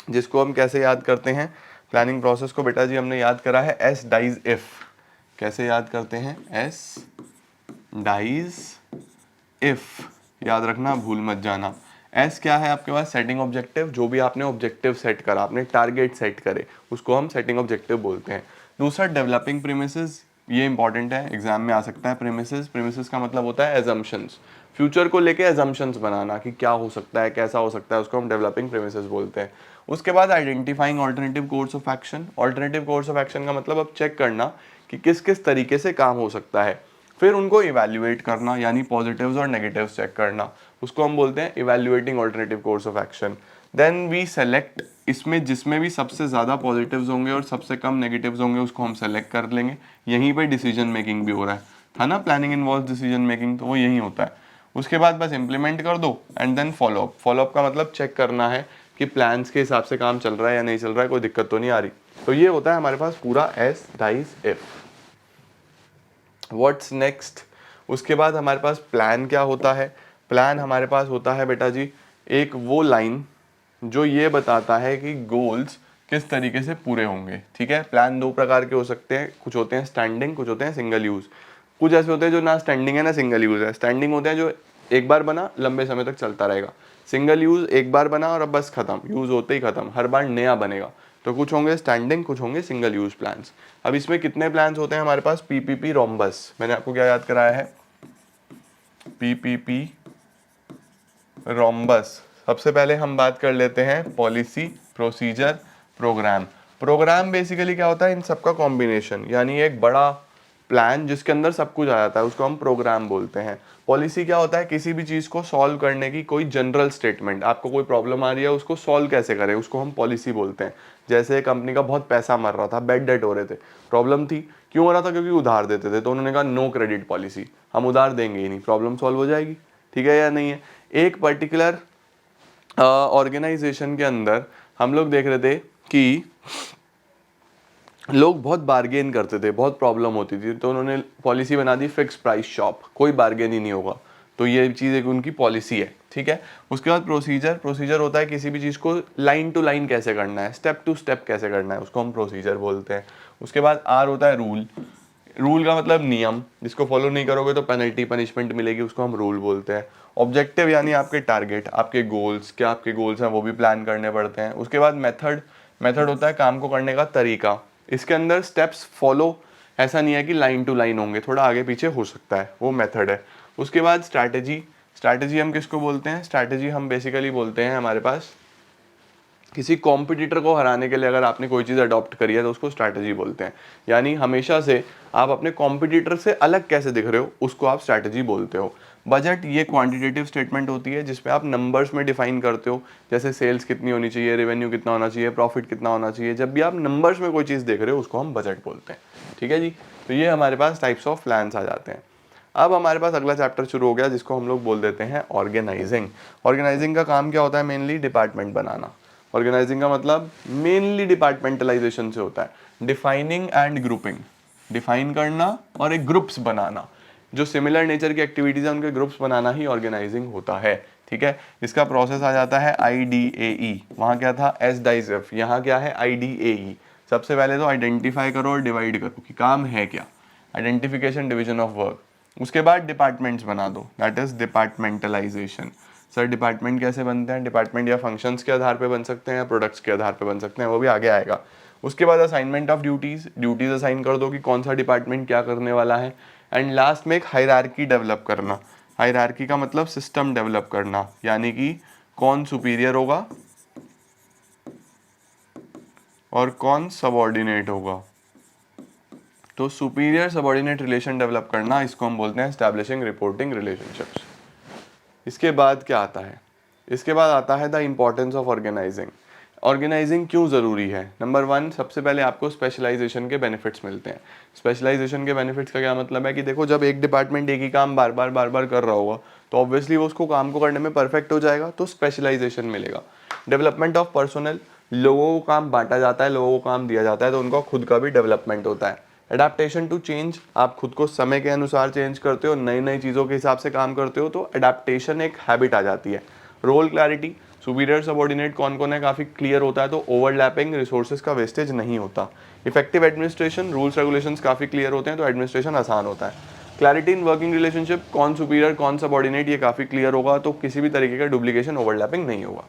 जिसको हम कैसे याद करते हैं? प्लानिंग प्रोसेस को बेटा जी हमने याद करा है एस डाइज इफ। कैसे याद करते हैं? एस डाइज इफ, याद रखना, भूल मत जाना। एस क्या है आपके पास? Setting objective. जो भी आपने ऑब्जेक्टिव सेट करा, आपने टारगेट सेट करे, उसको हम सेटिंग ऑब्जेक्टिव बोलते हैं। दूसरा, डेवलपिंग प्रीमिसेस। ये इंपॉर्टेंट है, एग्जाम में आ सकता है। प्रीमिसेस, प्रीमिसेस का मतलब होता है एजम्पशंस, फ्यूचर को लेके एजम्पशंस बनाना कि क्या हो सकता है, कैसा हो सकता है, उसको हम डेवलपिंग प्रीमिसेस बोलते हैं। उसके बाद identifying alternative course of action. Alternative course of action का मतलब अब चेक करना कि किस किस तरीके से काम हो सकता है, फिर उनको इवैल्यूएट करना, यानी पॉजिटिव्स और नेगेटिव्स चेक करना, उसको हम बोलते हैं evaluating alternative course of action. Then we select, इसमें जिसमें भी सबसे ज़्यादा पॉजिटिव्स होंगे और सबसे कम नेगेटिव्स होंगे उसको हम सेलेक्ट कर लेंगे। यहीं पे डिसीजन मेकिंग भी हो रहा है, था ना, प्लानिंग इन्वॉल्व डिसीजन मेकिंग, तो वो यही होता है। उसके बाद बस इंप्लीमेंट कर दो एंड देन फॉलोअप। फॉलोअप का मतलब चेक करना है कि प्लान्स के हिसाब से काम चल रहा है या नहीं चल रहा है, कोई दिक्कत तो नहीं आ रही। तो ये होता है हमारे पास पूरा एस डाइज इफ। What's next? उसके बाद हमारे पास प्लान क्या होता है? प्लान हमारे पास होता है बेटा जी एक वो लाइन जो ये बताता है कि गोल्स किस तरीके से पूरे होंगे, ठीक है। प्लान दो प्रकार के हो सकते हैं, कुछ होते हैं स्टैंडिंग, कुछ होते हैं सिंगल यूज। कुछ ऐसे होते हैं जो ना स्टैंडिंग है ना सिंगल यूज है। स्टैंडिंग होते हैं जो एक बार बना लंबे समय तक चलता रहेगा। सिंगल यूज एक बार बना और अब बस खत्म, यूज होते ही खत्म, हर बार नया बनेगा। तो कुछ होंगे स्टैंडिंग, कुछ होंगे सिंगल यूज प्लान्स। अब इसमें कितने प्लान्स होते हैं हमारे पास? PPP rhombus. मैंने आपको क्या याद कराया है? PPP rhombus. सबसे पहले हम बात कर लेते हैं policy, procedure, programme. Programme basically क्या होता है? इन सबका कॉम्बिनेशन, यानी एक बड़ा प्लान जिसके अंदर सब कुछ आ जाता है, उसको हम प्रोग्राम बोलते हैं। पॉलिसी क्या होता है? किसी भी चीज़ को सॉल्व करने की कोई जनरल स्टेटमेंट। आपको कोई प्रॉब्लम आ रही है, उसको सॉल्व कैसे करें, उसको हम पॉलिसी बोलते हैं। जैसे कंपनी का बहुत पैसा मर रहा था, बैड डेट हो रहे थे, प्रॉब्लम थी, क्यों हो रहा था? क्योंकि उधार देते थे, तो उन्होंने कहा नो क्रेडिट पॉलिसी, हम उधार देंगे ही नहीं, प्रॉब्लम सॉल्व हो जाएगी, ठीक है या नहीं है। एक पर्टिकुलर ऑर्गेनाइजेशन के अंदर हम लोग देख रहे थे कि लोग बहुत बार्गेन करते थे, बहुत प्रॉब्लम होती थी, तो उन्होंने पॉलिसी बना दी फिक्स प्राइस शॉप, कोई बार्गेन ही नहीं होगा। तो ये चीज़ एक उनकी पॉलिसी है, ठीक है। उसके बाद प्रोसीजर। प्रोसीजर होता है किसी भी चीज़ को लाइन टू लाइन कैसे करना है, स्टेप टू स्टेप कैसे करना है, उसको हम प्रोसीजर बोलते हैं। उसके बाद आर होता है रूल। रूल का मतलब नियम, जिसको फॉलो नहीं करोगे तो पेनल्टी, पनिशमेंट मिलेगी, उसको हम रूल बोलते हैं। ऑब्जेक्टिव यानी आपके टारगेट, आपके गोल्स, क्या आपके गोल्स हैं वो भी प्लान करने पड़ते हैं। उसके बाद मेथड। मेथड होता है काम को करने का तरीका, इसके अंदर स्टेप्स फॉलो, ऐसा नहीं है कि लाइन टू लाइन होंगे, थोड़ा आगे पीछे हो सकता है, वो मेथड है। उसके बाद स्ट्रैटेजी। स्ट्रैटेजी हम किसको बोलते हैं? स्ट्रैटेजी हम बेसिकली बोलते हैं हमारे पास किसी कॉम्पिटिटर को हराने के लिए अगर आपने कोई चीज़ अडॉप्ट करी है तो उसको स्ट्रैटेजी बोलते हैं। यानी हमेशा से आप अपने कॉम्पिटिटर से अलग कैसे दिख रहे हो, उसको आप स्ट्रैटेजी बोलते हो। बजट, ये क्वांटिटेटिव स्टेटमेंट होती है जिसमें आप नंबर्स में डिफाइन करते हो, जैसे सेल्स कितनी होनी चाहिए, रेवेन्यू कितना होना चाहिए, प्रॉफिट कितना होना चाहिए। जब भी आप नंबर्स में कोई चीज़ देख रहे हो उसको हम बजट बोलते हैं, ठीक है जी। तो ये हमारे पास टाइप्स ऑफ प्लान्स आ जाते हैं। अब हमारे पास अगला चैप्टर शुरू हो गया जिसको हम लोग बोल देते हैं ऑर्गेनाइजिंग। ऑर्गेनाइजिंग का काम क्या होता है? मेनली डिपार्टमेंट बनाना। ऑर्गेनाइजिंग का मतलब मेनली डिपार्टमेंटलाइजेशन से होता है। डिफाइनिंग एंड ग्रुपिंग, डिफाइन करना और एक ग्रुप्स बनाना, जो सिमिलर नेचर की एक्टिविटीज है उनके ग्रुप्स बनाना ही ऑर्गेनाइजिंग होता है, ठीक है। इसका प्रोसेस आ जाता है IDAE। वहाँ क्या था? एस डाइज इफ, यहाँ क्या है? IDAE। सबसे पहले तो आइडेंटिफाई करो और डिवाइड करो कि काम है क्या, आइडेंटिफिकेशन, डिवीजन ऑफ वर्क। उसके बाद डिपार्टमेंट्स बना दो, that is departmentalisation. Sir department कैसे बनते हैं, डिपार्टमेंट या फंक्शंस के आधार पे बन सकते हैं या प्रोडक्ट्स के आधार पे बन सकते हैं, वो भी आगे आएगा। उसके बाद असाइनमेंट ऑफ ड्यूटीज़ असाइन कर दो कि कौन सा डिपार्टमेंट क्या करने वाला है। एंड लास्ट में एक हायरार्की डेवलप करना। हायरार्की का मतलब सिस्टम डेवलप करना, यानी कि कौन सुपीरियर होगा और कौन सबऑर्डिनेट होगा। तो सुपीरियर सबऑर्डिनेट रिलेशन डेवलप करना, इसको हम बोलते हैं एस्टैब्लिशिंग रिपोर्टिंग रिलेशनशिप्स। इसके बाद क्या आता है, इसके बाद आता है the importance of organising. Organising क्यों ज़रूरी है? नंबर 1, सबसे पहले आपको स्पेशलाइजेशन के बेनिफिट्स मिलते हैं। स्पेशलाइजेशन के बेनिफिट्स का क्या मतलब है कि देखो, जब एक डिपार्टमेंट एक ही काम बार बार कर रहा होगा तो ऑब्वियसली वो उसको काम को करने में परफेक्ट हो जाएगा, तो स्पेशलाइजेशन मिलेगा। डेवलपमेंट ऑफ पर्सोनल, लोगों को काम बांटा जाता है, लोगों को काम दिया जाता है, तो उनका खुद का भी डेवलपमेंट होता है। एडाप्टेशन टू चेंज, आप खुद को समय के अनुसार चेंज करते हो, नई नई चीज़ों के हिसाब से काम करते हो, तो एडाप्टेशन एक हैबिट आ जाती है। रोल क्लैरिटी, सुपीरियर सबऑर्डिनेट कौन कौन है काफ़ी क्लियर होता है, तो ओवरलैपिंग, रिसोर्सेज का वेस्टेज नहीं होता। इफेक्टिव एडमिनिस्ट्रेशन, रूल्स रेगुलेशंस काफ़ी क्लियर होते हैं, तो एडमिनिस्ट्रेशन आसान होता है। क्लैरिटी इन वर्किंग रिलेशनशिप, कौन सुपीरियर कौन सबऑर्डिनेट ये काफ़ी क्लियर होगा, तो किसी भी तरीके का डुप्लीकेशन ओवरलैपिंग नहीं होगा।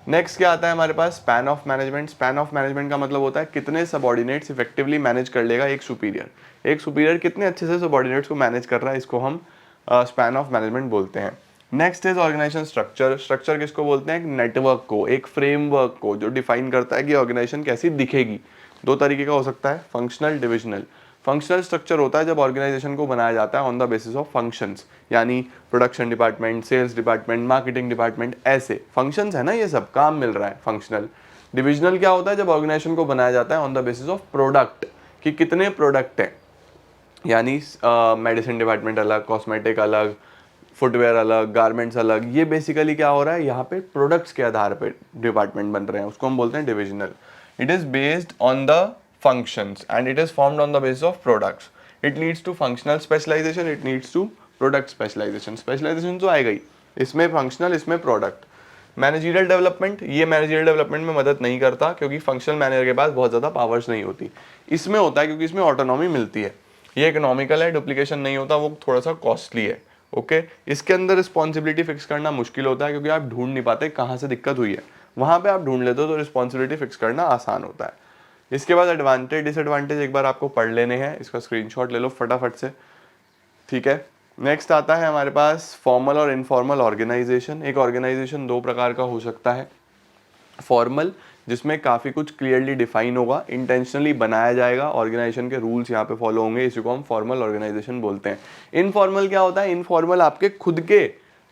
नेक्स्ट क्या आता है हमारे पास, span of management. Span of management का मतलब होता है कितने सबऑर्डिनेट्स इफेक्टिवली मैनेज कर लेगा एक सुपीरियर। एक सुपीरियर कितने अच्छे से सबऑर्डिनेट्स को मैनेज कर रहा है, इसको हम स्पैन ऑफ मैनेजमेंट बोलते हैं। Next is organisation structure. Structure किसको बोलते हैं? एक नेटवर्क को, एक फ्रेमवर्क को, जो डिफाइन करता है कि ऑर्गेनाइजेशन कैसी दिखेगी। दो तरीके का हो सकता है, फंक्शनल, डिविजनल। फंक्शनल स्ट्रक्चर होता है जब ऑर्गेनाइजेशन को बनाया जाता है on the basis of functions, यानी production department, sales department, marketing department, ऐसे फंक्शंस है ना, ये सब काम मिल रहा है, फंक्शनल। डिविजनल क्या होता है? जब ऑर्गेनाइजेशन को बनाया जाता है on the basis of product, कि कितने प्रोडक्ट हैं, यानी मेडिसिन डिपार्टमेंट अलग, कॉस्मेटिक अलग, फुटवेयर अलग, गारमेंट्स अलग। ये बेसिकली क्या हो रहा है, यहाँ पे प्रोडक्ट्स के आधार पे डिपार्टमेंट बन रहे हैं, उसको हम बोलते हैं divisional. It is based on the functions and it is formed on the basis of products. It leads to functional specialization, it leads to product specialization. Specialization तो आएगा ही, इसमें फंक्शनल, इसमें प्रोडक्ट। मैनेजरियल डेवलपमेंट, ये managerial development में मदद नहीं करता क्योंकि फंक्शनल मैनेजर के पास बहुत ज़्यादा पावर्स नहीं होती। इसमें होता है क्योंकि इसमें ऑटोनॉमी मिलती है, ये इकोनॉमिकल है, डुप्लीकेशन नहीं होता, वो थोड़ा सा कॉस्टली है। ओके, इसके अंदर रिस्पॉन्सिबिलिटी फिक्स करना मुश्किल होता है क्योंकि आप ढूंढ नहीं पाते कहाँ से दिक्कत हुई है, वहाँ पे आप ढूंढ लेते हो तो रिस्पॉन्सिबिलिटी फिक्स करना आसान होता है। इसके बाद एडवांटेज डिसएडवांटेज एक बार आपको पढ़ लेने हैं, इसका स्क्रीनशॉट ले लो फटाफट से, ठीक है। नेक्स्ट आता है हमारे पास फॉर्मल और इनफॉर्मल ऑर्गेनाइजेशन। एक ऑर्गेनाइजेशन दो प्रकार का हो सकता है, फॉर्मल जिसमें काफ़ी कुछ क्लियरली डिफाइन होगा, इंटेंशनली बनाया जाएगा, ऑर्गेनाइजेशन के रूल्स यहाँ पे फॉलो होंगे, इसी को हम फॉर्मल ऑर्गेनाइजेशन बोलते हैं। इनफॉर्मल क्या होता है? इनफॉर्मल आपके खुद के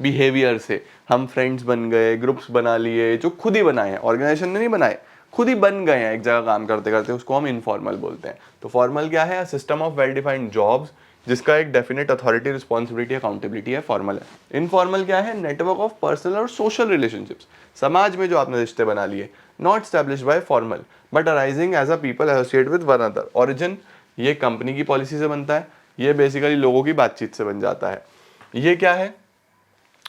बिहेवियर से, हम फ्रेंड्स बन गए, ग्रुप्स बना लिए, जो खुद ही बनाए हैं, ऑर्गेनाइजेशन ने नहीं बनाए, खुद ही बन गए हैं एक जगह काम करते करते, उसको हम इनफॉर्मल बोलते हैं। तो फॉर्मल क्या है? System of well defined jobs जिसका एक डेफिनेट अथॉरिटी, रिस्पॉन्सिबिलिटी, अकाउंटेबिलिटी है, फॉर्मल है। इनफॉर्मल क्या है? नेटवर्क ऑफ पर्सनल और सोशल रिलेशनशिप्स, समाज में जो आपने रिश्ते बना लिए, not established by formal but arising as a people associate with one other. Origin ये कंपनी की पॉलिसी से बनता है, ये बेसिकली लोगों की बातचीत से बन जाता है। ये क्या है?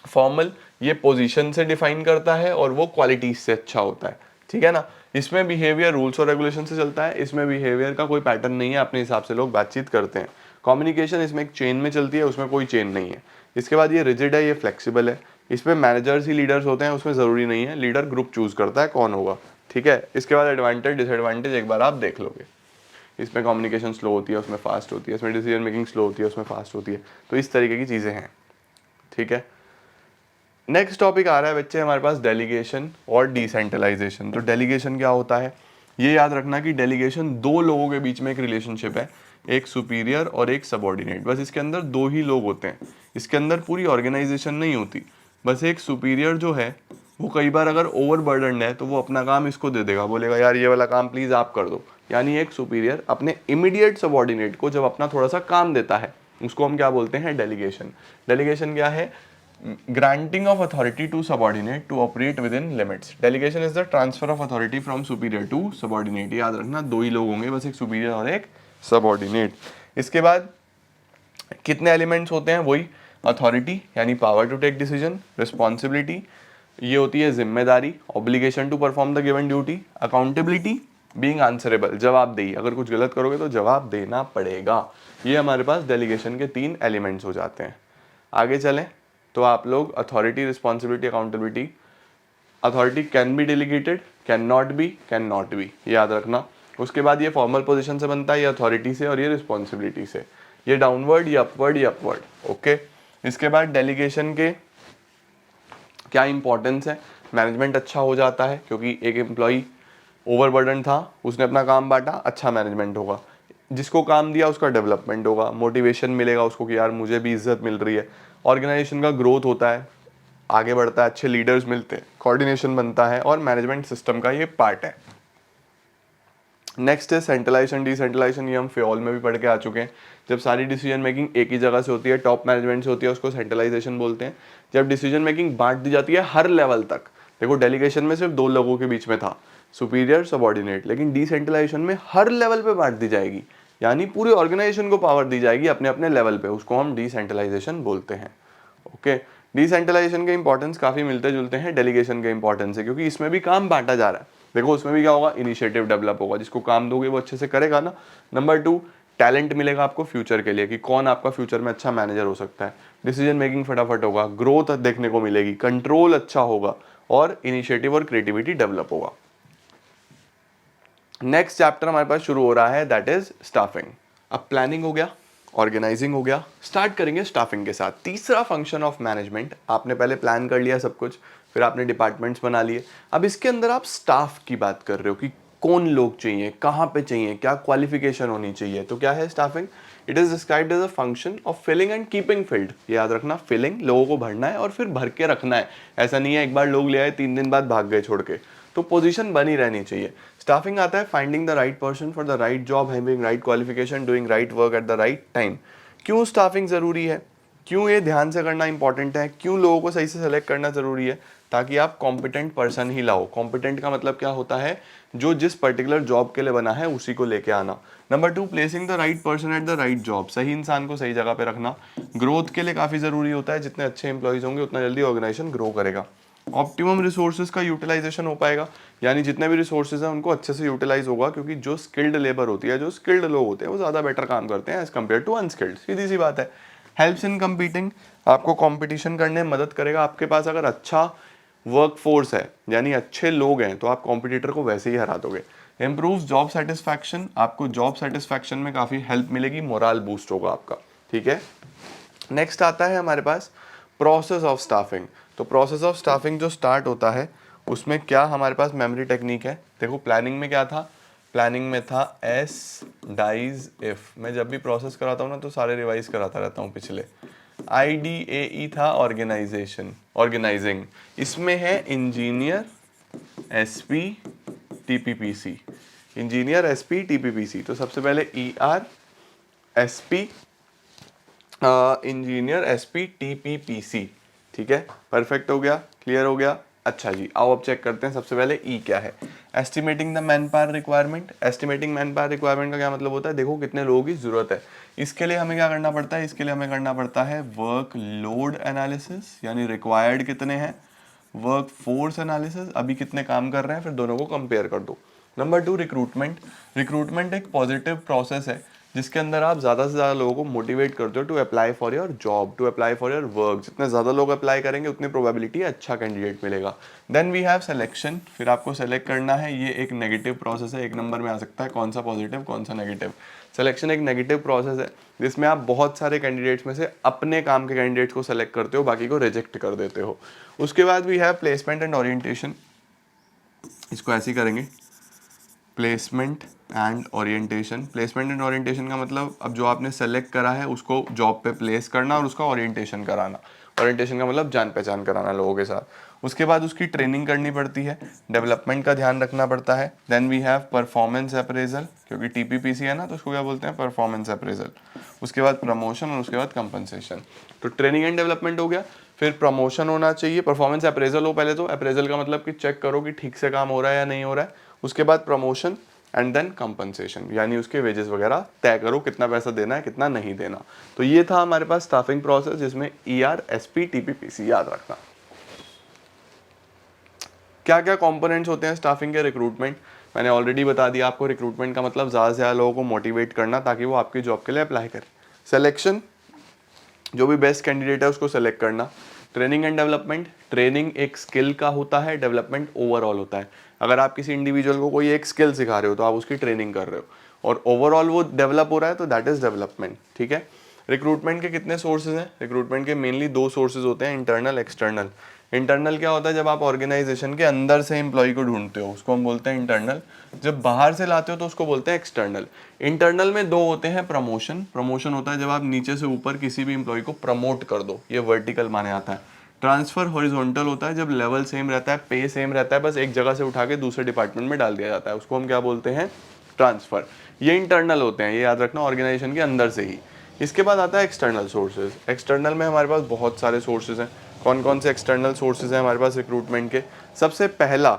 फॉर्मल, ये पोजीशन से डिफाइन करता है और वो क्वालिटीज से अच्छा होता है, ठीक है ना। इसमें बिहेवियर रूल्स और रेगुलेशन से चलता है, इसमें बिहेवियर का कोई पैटर्न नहीं है, अपने हिसाब से लोग बातचीत करते हैं। कम्युनिकेशन इसमें एक चेन में चलती है, उसमें कोई चेन नहीं है। इसके बाद ये रिजिड है, ये फ्लेक्सिबल है, इसमें मैनेजर्स ही लीडर्स होते हैं, उसमें ज़रूरी नहीं है, लीडर ग्रुप चूज करता है कौन होगा, ठीक है। इसके बाद एडवांटेज डिसएडवांटेज एक बार आप देख लोगे, इसमें कम्युनिकेशन स्लो होती है, उसमें फास्ट होती है, इसमें डिसीजन मेकिंग स्लो होती है, उसमें फास्ट होती है, तो इस तरीके की चीज़ें हैं, ठीक है। नेक्स्ट टॉपिक आ रहा है बच्चे हमारे पास डेलीगेशन और डिसेंट्रलाइजेशन। तो डेलीगेशन क्या होता है? ये याद रखना कि डेलीगेशन दो लोगों के बीच में एक रिलेशनशिप है, एक सुपीरियर और एक सबऑर्डिनेट, बस इसके अंदर दो ही लोग होते हैं, इसके अंदर पूरी ऑर्गेनाइजेशन नहीं होती। बस एक सुपीरियर जो है वो कई बार अगर ओवरबर्डन्ड है तो वो अपना काम इसको दे देगा, बोलेगा यार ये वाला काम प्लीज़ आप कर दो। यानी एक सुपीरियर अपने इमीडिएट सबऑर्डिनेट को जब अपना थोड़ा सा काम देता है, उसको हम क्या बोलते हैं? डेलीगेशन। डेलीगेशन क्या है? granting of authority to subordinate to operate within limits. Delegation is the transfer of authority from superior to subordinate. याद रखना दो ही लोग होंगे, बस एक सुपीरियर और एक सबऑर्डिनेट। इसके बाद कितने एलिमेंट्स होते हैं? वही अथॉरिटी यानी power to take decision, responsibility ये होती है जिम्मेदारी, obligation to perform the given duty, accountability being answerable, जवाबदेही, अगर कुछ गलत करोगे तो जवाब देना पड़ेगा। ये हमारे पास डेलीगेशन के तीन एलिमेंट्स हो जाते हैं। आगे चलें, तो आप लोग authority, responsibility, accountability, authority can be delegated, can not be, याद रखना। उसके बाद ये फॉर्मल पोजीशन से बनता है, ये अथॉरिटी से, और ये रिस्पॉन्सिबिलिटी से, ये डाउनवर्ड, ये अपवर्ड, ये अपवर्ड। ओके, इसके बाद डेलीगेशन के क्या इंपॉर्टेंस है। मैनेजमेंट अच्छा हो जाता है क्योंकि एक एम्प्लॉई ओवरबर्डन था, उसने अपना काम बांटा, अच्छा मैनेजमेंट होगा। जिसको काम दिया उसका डेवलपमेंट होगा, मोटिवेशन मिलेगा उसको कि यार मुझे भी इज्जत मिल रही है। ऑर्गेनाइजेशन का ग्रोथ होता है, आगे बढ़ता है, अच्छे लीडर्स मिलते हैं, कोऑर्डिनेशन बनता है, और मैनेजमेंट सिस्टम का ये पार्ट है। नेक्स्ट है सेंट्रलाइजेशन, डिसेंट्रलाइजेशन। ये हम फ्योल में भी पढ़ के आ चुके हैं। जब सारी डिसीजन मेकिंग एक ही जगह से होती है, टॉप मैनेजमेंट से होती है, उसको सेंट्रलाइजेशन बोलते हैं। जब डिसीजन मेकिंग बांट दी जाती है हर लेवल तक, देखो डेलीगेशन में सिर्फ 2 लोगों के बीच में था, सुपीरियर, सबऑर्डिनेट, लेकिन डिसेंट्रलाइजेशन में हर लेवल पे बांट दी जाएगी, यानी पूरी ऑर्गेनाइजेशन को पावर दी जाएगी अपने अपने लेवल पे, उसको हम डिसेंट्रलाइजेशन बोलते हैं। ओके, डिसेंट्रलाइजेशन के इंपॉर्टेंस काफी मिलते जुलते हैं डेलीगेशन के इंपॉर्टेंस से, क्योंकि इसमें भी काम बांटा जा रहा है। देखो उसमें भी क्या होगा, इनिशिएटिव डेवलप होगा, जिसको काम दोगे वो अच्छे से करेगा ना। नंबर 2, टैलेंट मिलेगा आपको फ्यूचर के लिए कि कौन आपका फ्यूचर में अच्छा मैनेजर हो सकता है। डिसीजन मेकिंग फटाफट होगा, ग्रोथ देखने को मिलेगी, कंट्रोल अच्छा होगा, और इनिशिएटिव और क्रिएटिविटी डेवलप होगा। नेक्स्ट चैप्टर हमारे पास शुरू हो रहा है, दैट इज स्टाफिंग। अब प्लानिंग हो गया, ऑर्गेनाइजिंग हो गया, स्टार्ट करेंगे स्टाफिंग के साथ। तीसरा फंक्शन ऑफ मैनेजमेंट, आपने पहले प्लान कर लिया सब कुछ, फिर आपने डिपार्टमेंट्स बना लिए, अब इसके अंदर आप स्टाफ की बात कर रहे हो कि कौन लोग चाहिए, कहाँ पे चाहिए, क्या क्वालिफिकेशन होनी चाहिए। तो क्या है staffing? It is described as a function of filling and keeping filled. याद रखना, फिलिंग, लोगों को भरना है और फिर भर के रखना है। ऐसा नहीं है एक बार लोग ले आए 3 दिन बाद भाग गए छोड़ के, तो पोजीशन बनी रहनी चाहिए। स्टाफिंग आता है finding the right person for the right job, having right qualification, doing right work at the right time. क्यों स्टाफिंग जरूरी है, क्यों ये ध्यान से करना इंपॉर्टेंट है, क्यों लोगों को सही से सेलेक्ट करना जरूरी है, ताकि आप कॉम्पिटेंट पर्सन ही लाओ। कॉम्पिटेंट का मतलब क्या होता है, जो जिस पर्टिकुलर जॉब के लिए बना है उसी को लेके आना। Number 2, placing the right person at the right job, सही इंसान को सही जगह पे रखना। ग्रोथ के लिए काफी जरूरी होता है, जितने अच्छे इंप्लॉइज होंगे उतना जल्दी ऑर्गेनाइजेशन ग्रो करेगा। ऑप्टिमम रिसोर्सेज का यूटिलाइजेशन हो पाएगा, यानी जितने भी रिसोर्सेज हैं उनको अच्छे से यूटिलाइज होगा, क्योंकि जो स्किल्ड लेबर होती है, जो स्किल्ड लोग होते हैं, वो ज़्यादा बेटर काम करते हैं एज कम्पेयर टू अनस्किल्ड। सीधी सी बात है। हेल्प्स इन कम्पीटिंग, आपको कंपटीशन करने में मदद करेगा। आपके पास अगर अच्छा वर्क फोर्स है, यानी अच्छे लोग हैं, तो आप कॉम्पिटिटर को वैसे ही हरा दोगे। इम्प्रूव्स जॉब सेटिस्फैक्शन, आपको जॉब सेटिस्फैक्शन में काफ़ी हेल्प मिलेगी, मोरल बूस्ट होगा आपका। ठीक है, नेक्स्ट आता है हमारे पास प्रोसेस ऑफ स्टाफिंग। तो प्रोसेस ऑफ स्टाफिंग जो स्टार्ट होता है, उसमें क्या हमारे पास मेमोरी टेक्निक है। देखो प्लानिंग में क्या था, प्लानिंग में था एस डाइज इफ। मैं जब भी प्रोसेस कराता हूँ ना तो सारे रिवाइज कराता रहता हूँ पिछले। IDAE था ऑर्गेनाइजेशन, ऑर्गेनाइजिंग। इसमें है engineer, SP, TPPC। Engineer, SP, TPPC। तो सबसे पहले ER, SP, engineer, SP, TPPC। ठीक है, परफेक्ट हो गया, क्लियर हो गया। अच्छा जी, आओ अब चेक करते हैं। सबसे पहले ई क्या है, estimating the man power requirement. Estimating man power requirement का क्या मतलब होता है, देखो कितने लोगों की जरूरत है। इसके लिए हमें क्या करना पड़ता है, इसके लिए हमें करना पड़ता है वर्क लोड एनालिसिस, यानी रिक्वायर्ड कितने हैं, वर्क फोर्स एनालिसिस, अभी कितने काम कर रहे हैं, फिर दोनों को कंपेयर कर दो। Number 2, recruitment. रिक्रूटमेंट एक पॉजिटिव प्रोसेस है, जिसके अंदर आप ज़्यादा से ज़्यादा लोगों को मोटिवेट करते हो to apply for your job, to apply for your work. जितने ज़्यादा लोग अप्लाई करेंगे उतनी प्रोबेबिलिटी है अच्छा कैंडिडेट मिलेगा। देन वी हैव सिलेक्शन, फिर आपको सेलेक्ट करना है। ये एक नेगेटिव प्रोसेस है, 1 नंबर में आ सकता है कौन सा पॉजिटिव कौन सा नेगेटिव। सिलेक्शन एक नेगेटिव प्रोसेस है, जिसमें आप बहुत सारे कैंडिडेट्स में से अपने काम के कैंडिडेट्स को सेलेक्ट करते हो, बाकी को रिजेक्ट कर देते हो। उसके बाद we have placement and orientation. इसको ऐसे ही करेंगे, placement and orientation. Placement and orientation का मतलब, अब जो आपने सेलेक्ट करा है उसको जॉब पे प्लेस करना और उसका ओरिएंटेशन कराना। ओरिएंटेशन का मतलब जान पहचान कराना लोगों के साथ। उसके बाद उसकी ट्रेनिंग करनी पड़ती है, डेवलपमेंट का ध्यान रखना पड़ता है। Then we have performance appraisal, क्योंकि TPPC है ना, तो उसको क्या बोलते हैं, परफॉर्मेंस अप्रेजल। उसके बाद प्रमोशन और उसके बाद कंपनसेशन। तो ट्रेनिंग एंड डेवलपमेंट हो गया, फिर प्रमोशन होना चाहिए, परफॉर्मेंस अप्रेजल हो पहले तो। अप्रेजल का मतलब कि चेक करो कि ठीक से काम हो रहा है या नहीं हो रहा है। उसके बाद प्रमोशन एंड देन कंपनसेशन, यानी उसके वेजेस वगैरह तय करो, कितना पैसा देना है कितना नहीं देना। तो ये था हमारे पास स्टाफिंग प्रोसेस, जिसमें ER, SP, TPPC याद रखना। क्या क्या कंपोनेंट्स होते हैं स्टाफिंग के, रिक्रूटमेंट मैंने ऑलरेडी बता दिया आपको। रिक्रूटमेंट का मतलब ज़्यादा से ज़्यादा लोगों को मोटिवेट करना ताकि वो आपकी जॉब के लिए अप्लाई करें। सिलेक्शन, जो भी बेस्ट कैंडिडेट है उसको सेलेक्ट करना। ट्रेनिंग एंड डेवलपमेंट, ट्रेनिंग एक स्किल का होता है, डेवलपमेंट ओवरऑल होता है। अगर आप किसी इंडिविजुअल को कोई एक स्किल सिखा रहे हो तो आप उसकी ट्रेनिंग कर रहे हो और ओवरऑल वो डेवलप हो रहा है तो दैट इज डेवलपमेंट, ठीक है। रिक्रूटमेंट के कितने सोर्सेज हैं? रिक्रूटमेंट के मेनली दो सोर्सेज होते हैं, इंटरनल, एक्सटर्नल। इंटरनल क्या होता है? जब आप ऑर्गेनाइजेशन के अंदर से एम्प्लॉय को ढूंढते हो उसको हम बोलते हैं इंटरनल, जब बाहर से लाते हो तो उसको बोलते हैं एक्सटर्नल। इंटरनल में दो होते हैं, प्रमोशन, प्रमोशन होता है जब आप नीचे से ऊपर किसी भी एम्प्लॉय को प्रमोट कर दो, ये वर्टिकल माने आता है। ट्रांसफर हॉरिजॉन्टल होता है जब लेवल सेम रहता है, पे सेम रहता है, बस एक जगह से उठा के दूसरे डिपार्टमेंट में डाल दिया जाता है, उसको हम क्या बोलते हैं? ट्रांसफर। ये इंटरनल होते हैं, ये याद रखना, ऑर्गेनाइजेशन के अंदर से ही। इसके बाद आता है एक्सटर्नल सोर्सेज। एक्सटर्नल में हमारे पास बहुत सारे सोर्सेज हैं। कौन कौन से एक्सटर्नल सोर्सेज हैं हमारे पास रिक्रूटमेंट के? सबसे पहला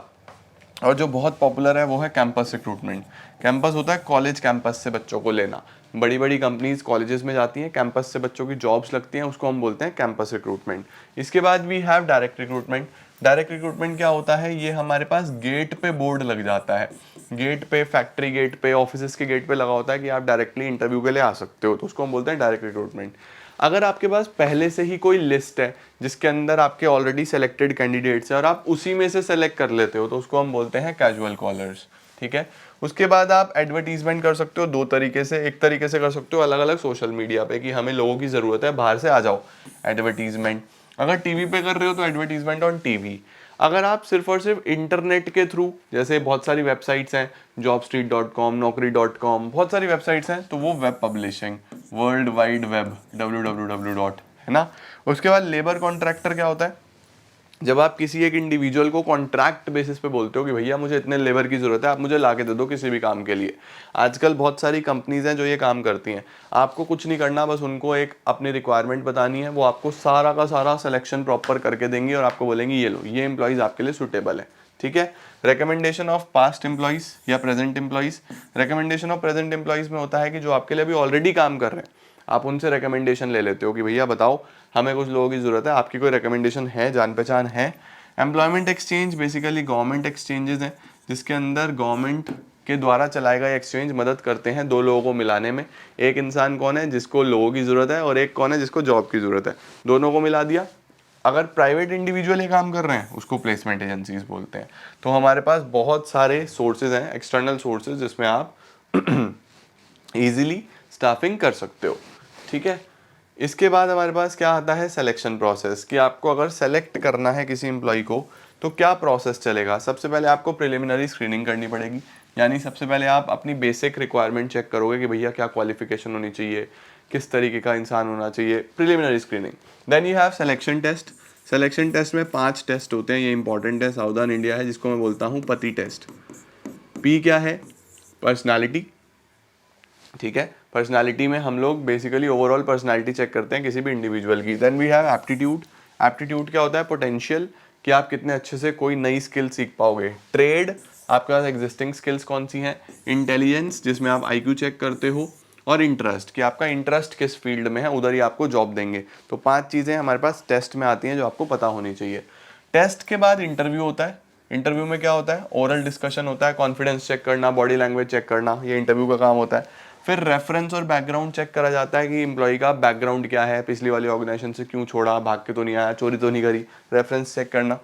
और जो बहुत पॉपुलर है वो है कैंपस रिक्रूटमेंट। कैंपस होता है कॉलेज कैंपस से बच्चों को लेना। बड़ी बड़ी कंपनीज कॉलेजेस में जाती हैं, कैंपस से बच्चों की जॉब्स लगती हैं, उसको हम बोलते हैं कैंपस रिक्रूटमेंट। इसके बाद we have direct recruitment. Direct recruitment क्या होता है? ये हमारे पास गेट पे बोर्ड लग जाता है, गेट पे, फैक्ट्री गेट पे, ऑफिस के गेट पे लगा होता है कि आप डायरेक्टली इंटरव्यू के लिए आ सकते हो, तो उसको हम बोलते हैं डायरेक्ट रिक्रूटमेंट। अगर आपके पास पहले से ही कोई लिस्ट है जिसके अंदर आपके ऑलरेडी सेलेक्टेड कैंडिडेट्स हैं और आप उसी में से सेलेक्ट कर लेते हो तो उसको हम बोलते हैं कैजुअल कॉलर्स, ठीक है। उसके बाद आप एडवर्टीजमेंट कर सकते हो दो तरीके से। एक तरीके से कर सकते हो अलग अलग सोशल मीडिया पे कि हमें लोगों की ज़रूरत है, बाहर से आ जाओ, एडवर्टीजमेंट। अगर टीवी पे कर रहे हो तो एडवर्टीजमेंट ऑन टीवी। अगर आप सिर्फ और सिर्फ इंटरनेट के थ्रू, जैसे बहुत सारी वेबसाइट्स हैं, jobstreet.com, naukri.com, बहुत सारी वेबसाइट्स हैं, तो वो web publishing, world wide web, www. है ना। उसके बाद लेबर कॉन्ट्रैक्टर क्या होता है? जब आप किसी एक इंडिविजुअल को कॉन्ट्रैक्ट बेसिस पे बोलते हो कि भैया मुझे इतने लेबर की ज़रूरत है, आप मुझे ला के दे दो किसी भी काम के लिए। आजकल बहुत सारी कंपनीज हैं जो ये काम करती हैं, आपको कुछ नहीं करना, बस उनको एक अपनी रिक्वायरमेंट बतानी है, वो आपको सारा का सारा सिलेक्शन प्रॉपर करके देंगी और आपको बोलेंगी ये लो, ये एम्प्लॉयज़ आपके लिए सुटेबल है, ठीक है। रिकमेंडेशन ऑफ पास्ट एम्प्लॉयज़ या present employees. Recommendation of present employees में होता है कि जो आपके लिए अभी ऑलरेडी काम कर रहे हैं, आप उनसे रिकमेंडेशन ले लेते हो कि भैया बताओ हमें कुछ लोगों की ज़रूरत है, आपकी कोई रिकमेंडेशन है, जान पहचान है। Employment exchange basically government exchanges हैं जिसके अंदर गवर्नमेंट के द्वारा चलाए गए एक्सचेंज मदद करते हैं दो लोगों को मिलाने में। एक इंसान कौन है? जिसको लोगों की ज़रूरत है, और एक कौन है? जिसको जॉब की ज़रूरत है। दोनों को मिला दिया। अगर प्राइवेट इंडिविजुअल ये काम कर रहे हैं उसको प्लेसमेंट एजेंसीज बोलते हैं। तो हमारे पास बहुत सारे सोर्सेज हैं, एक्सटर्नल सोर्सेज, जिसमें आप इजीली स्टाफिंग कर सकते हो, ठीक है। इसके बाद हमारे पास क्या आता है? सिलेक्शन प्रोसेस, कि आपको अगर सेलेक्ट करना है किसी एम्प्लॉय को तो क्या प्रोसेस चलेगा। सबसे पहले आपको प्रिलिमिनरी स्क्रीनिंग करनी पड़ेगी, यानी सबसे पहले आप अपनी बेसिक रिक्वायरमेंट चेक करोगे कि भैया क्या क्वालिफिकेशन होनी चाहिए, किस तरीके का इंसान होना चाहिए, preliminary screening. Then you have selection test. Selection test में 5 टेस्ट होते हैं, ये इंपॉर्टेंट है, सावधान इंडिया है, जिसको मैं बोलता हूँ पति टेस्ट। पी क्या है? पर्सनालिटी, ठीक है। पर्सनालिटी में हम लोग बेसिकली ओवरऑल पर्सनालिटी चेक करते हैं किसी भी इंडिविजुअल की। Then we have aptitude. Aptitude क्या होता है? पोटेंशियल, कि आप कितने अच्छे से कोई नई स्किल सीख पाओगे। ट्रेड, आपके पास एग्जिस्टिंग स्किल्स कौन सी हैं। इंटेलिजेंस, जिसमें आप IQ चेक करते हो। और इंटरेस्ट, कि आपका इंटरेस्ट किस फील्ड में है, उधर ही आपको जॉब देंगे। तो 5 चीज़ें हमारे पास टेस्ट में आती हैं जो आपको पता होनी चाहिए। टेस्ट के बाद इंटरव्यू होता है। इंटरव्यू में क्या होता है? ओरल डिस्कशन होता है, कॉन्फिडेंस चेक करना, बॉडी लैंग्वेज चेक करना, ये इंटरव्यू का काम होता है। फिर रेफरेंस और बैकग्राउंड चेक करा जाता है कि एम्प्लॉय का बैकग्राउंड क्या है, पिछली वाली ऑर्गेनाइजेशन से क्यों छोड़ा, भाग के तो नहीं आया, चोरी तो नहीं करी, रेफरेंस चेक करना।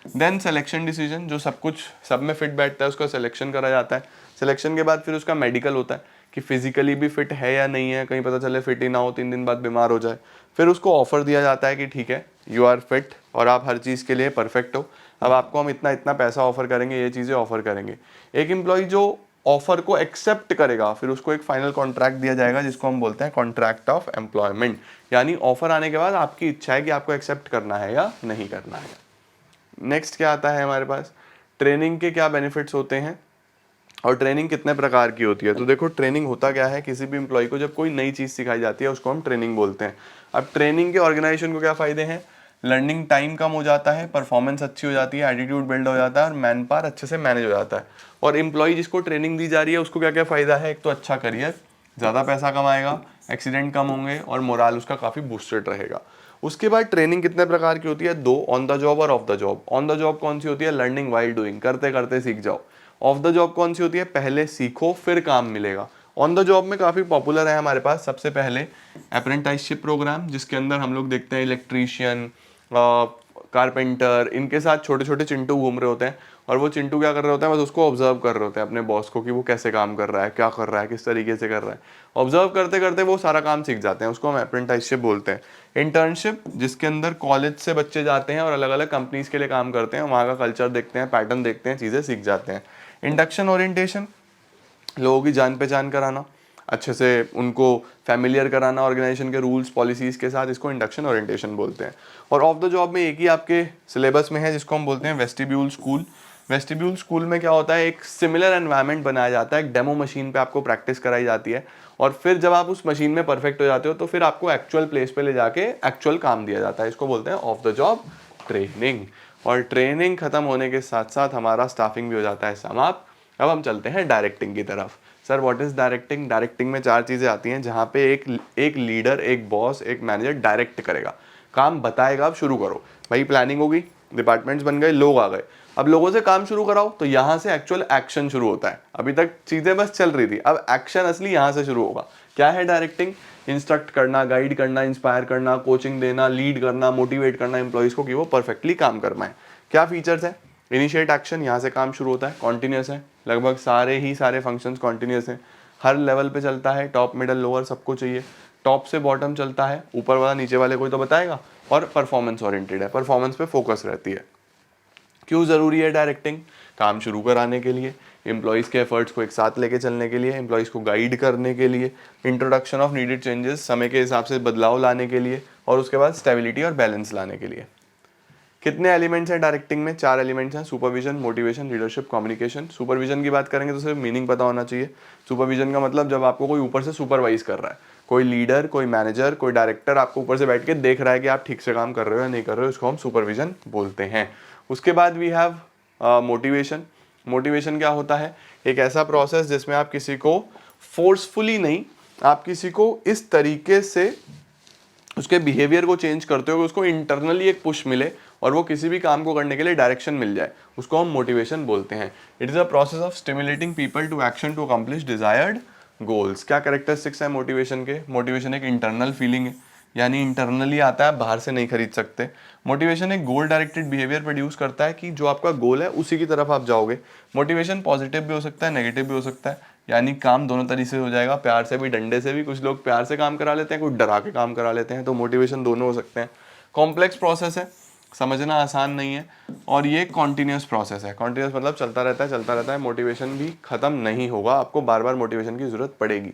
देन सिलेक्शन डिसीजन, जो सब कुछ सब में फिट बैठता है उसका सिलेक्शन करा जाता है। सिलेक्शन के बाद फिर उसका मेडिकल होता है कि फिजिकली भी फिट है या नहीं है, कहीं पता चले फिट ही ना हो, 3 दिन बाद बीमार हो जाए। फिर उसको ऑफर दिया जाता है कि ठीक है, यू आर फिट और आप हर चीज़ के लिए परफेक्ट हो, अब आपको हम इतना इतना पैसा ऑफर करेंगे, ये चीज़ें ऑफर करेंगे। एक एम्प्लॉय जो ऑफर को एक्सेप्ट करेगा फिर उसको एक फाइनल कॉन्ट्रैक्ट दिया जाएगा जिसको हम बोलते हैं कॉन्ट्रैक्ट ऑफ एम्प्लॉयमेंट, यानी ऑफर आने के बाद आपकी इच्छा है कि आपको एक्सेप्ट करना है या नहीं करना है। नेक्स्ट क्या आता है हमारे पास? ट्रेनिंग के क्या बेनिफिट्स होते हैं और ट्रेनिंग कितने प्रकार की होती है। तो देखो, ट्रेनिंग होता क्या है, किसी भी एम्प्लॉय को जब कोई नई चीज़ सिखाई जाती है उसको हम ट्रेनिंग बोलते हैं। अब ट्रेनिंग के ऑर्गेनाइजेशन को क्या फ़ायदे हैं? लर्निंग टाइम कम हो जाता है, परफॉर्मेंस अच्छी हो जाती है, एटीट्यूड बिल्ड हो जाता है और मैन पावर अच्छे से मैनेज हो जाता है। और एम्प्लॉय जिसको ट्रेनिंग दी जा रही है उसको क्या क्या फ़ायदा है? एक तो अच्छा करियर, ज़्यादा पैसा कमाएगा, एक्सीडेंट कम होंगे और मोराल उसका काफ़ी बूस्टेड रहेगा। उसके बाद ट्रेनिंग कितने प्रकार की होती है? 2, ऑन द जॉब और of the job. On the job कौन सी होती है? लर्निंग वाइल डूइंग, करते करते सीख जाओ। ऑफ द जॉब कौन सी होती है? पहले सीखो फिर काम मिलेगा। ऑन द जॉब में काफ़ी पॉपुलर है हमारे पास सबसे पहले अप्रेंटिसशिप प्रोग्राम, जिसके अंदर हम लोग देखते हैं इलेक्ट्रीशियन, कारपेंटर, इनके साथ छोटे छोटे चिंटू घूम रहे होते हैं और वो चिंटू क्या कर रहे होते हैं, बस उसको ऑब्जर्व कर रहे होते हैं अपने बॉस को कि वो कैसे काम कर रहा है, क्या कर रहा है, किस तरीके से कर रहा है। ऑब्जर्व करते करते वो सारा काम सीख जाते हैं, उसको हम अप्रेंटिसशिप बोलते हैं। इंटर्नशिप, जिसके अंदर कॉलेज से बच्चे जाते हैं और अलग अलग कंपनीज के लिए काम करते हैं, वहाँ का कल्चर देखते हैं, पैटर्न देखते हैं, चीज़ें सीख जाते हैं। इंडक्शन ओरिएंटेशन, लोगों की जान पहचान कराना, अच्छे से उनको फैमिलियर कराना ऑर्गेनाइजेशन के रूल्स पॉलिसीज़ के साथ, इसको इंडक्शन ओरिएंटेशन बोलते हैं। और ऑफ द जॉब में एक ही आपके सिलेबस में है जिसको हम बोलते हैं वेस्टिब्यूल स्कूल। वेस्टिब्यूल स्कूल में क्या होता है, एक सिमिलर एनवायरनमेंट बनाया जाता है, एक डेमो मशीन पे आपको प्रैक्टिस कराई जाती है और फिर जब आप उस मशीन में परफेक्ट हो जाते हो तो फिर आपको एक्चुअल प्लेस पे ले जाके एक्चुअल काम दिया जाता है, इसको बोलते हैं ऑफ द जॉब ट्रेनिंग। और ट्रेनिंग खत्म होने के साथ साथ हमारा स्टाफिंग भी हो जाता है समाप्त। अब हम चलते हैं डायरेक्टिंग की तरफ। Sir what is directing? Directing में 4 चीज़ें आती हैं जहाँ पे एक लीडर, एक बॉस, एक मैनेजर डायरेक्ट करेगा, काम बताएगा अब शुरू करो। भाई प्लानिंग होगी, डिपार्टमेंट्स बन गए, लोग आ गए, अब लोगों से काम शुरू कराओ, तो यहाँ से एक्चुअल एक्शन शुरू होता है। अभी तक चीज़ें बस चल रही थी, अब एक्शन असली यहाँ से शुरू होगा। क्या है डायरेक्टिंग? इंस्ट्रक्ट करना, गाइड करना, इंस्पायर करना, कोचिंग देना, लीड करना, मोटिवेट करना एम्प्लॉइज़ को कि वो परफेक्टली काम कर पाएँ। क्या फीचर्स है? इनिशिएट एक्शन, यहाँ से काम शुरू होता है, कॉन्टिन्यूस है, लगभग सारे फंक्शंस कॉन्टिन्यूस हैं, हर लेवल पे चलता है, टॉप मिडल लोअर सबको चाहिए, टॉप से बॉटम चलता है, ऊपर वाला नीचे वाले को तो बताएगा, और परफॉर्मेंस ओरिएंटेड है, परफॉर्मेंस पे फोकस रहती है। क्यों ज़रूरी है डायरेक्टिंग? काम शुरू कराने के लिए, एम्प्लॉइज़ के एफर्ट्स को एक साथ लेके चलने के लिए, एम्प्लॉइज़ को गाइड करने के लिए, इंट्रोडक्शन ऑफ नीडेड चेंजेस, समय के हिसाब से बदलाव लाने के लिए, और उसके बाद स्टेबिलिटी और बैलेंस लाने के लिए। कितने एलिमेंट्स हैं डायरेक्टिंग में? 4 एलिमेंट्स हैं, supervision, motivation, leadership, communication. Supervision की बात करेंगे तो सिर्फ मीनिंग पता होना चाहिए। सुपरविजन का मतलब जब आपको कोई ऊपर से सुपरवाइज कर रहा है, कोई लीडर, कोई मैनेजर, कोई डायरेक्टर आपको ऊपर से बैठ के देख रहा है कि आप ठीक से काम कर रहे हो या नहीं कर रहे हो, इसको हम सुपरविजन बोलते हैं। उसके बाद वी हैव मोटिवेशन। मोटिवेशन क्या होता है? एक ऐसा प्रोसेस जिसमें आप किसी को फोर्सफुली नहीं, आप किसी को इस तरीके से उसके बिहेवियर को चेंज करते हो कि उसको इंटरनली एक पुश मिले और वो किसी भी काम को करने के लिए डायरेक्शन मिल जाए, उसको हम मोटिवेशन बोलते हैं। It is a process of stimulating people to action to accomplish desired goals. क्या कैरेक्टरिस्टिक्स है मोटिवेशन के? मोटिवेशन एक इंटरनल फीलिंग है, यानी इंटरनली आता है, बाहर से नहीं खरीद सकते। मोटिवेशन एक गोल डायरेक्टेड बिहेवियर प्रोड्यूस करता है कि जो आपका गोल है उसी की तरफ आप जाओगे। मोटिवेशन पॉजिटिव भी हो सकता है, नेगेटिव भी हो सकता है, यानी काम दोनों तरीके से हो जाएगा, प्यार से भी, डंडे से भी। कुछ लोग प्यार से काम करा लेते हैं, कुछ डरा के काम करा लेते हैं, तो मोटिवेशन दोनों हो सकते हैं। कॉम्प्लेक्स प्रोसेस है, समझना आसान नहीं है, और ये कॉन्टीन्यूस प्रोसेस है। कॉन्टीन्यूस मतलब चलता रहता है, चलता रहता है, मोटिवेशन भी खत्म नहीं होगा, आपको बार बार मोटिवेशन की जरूरत पड़ेगी।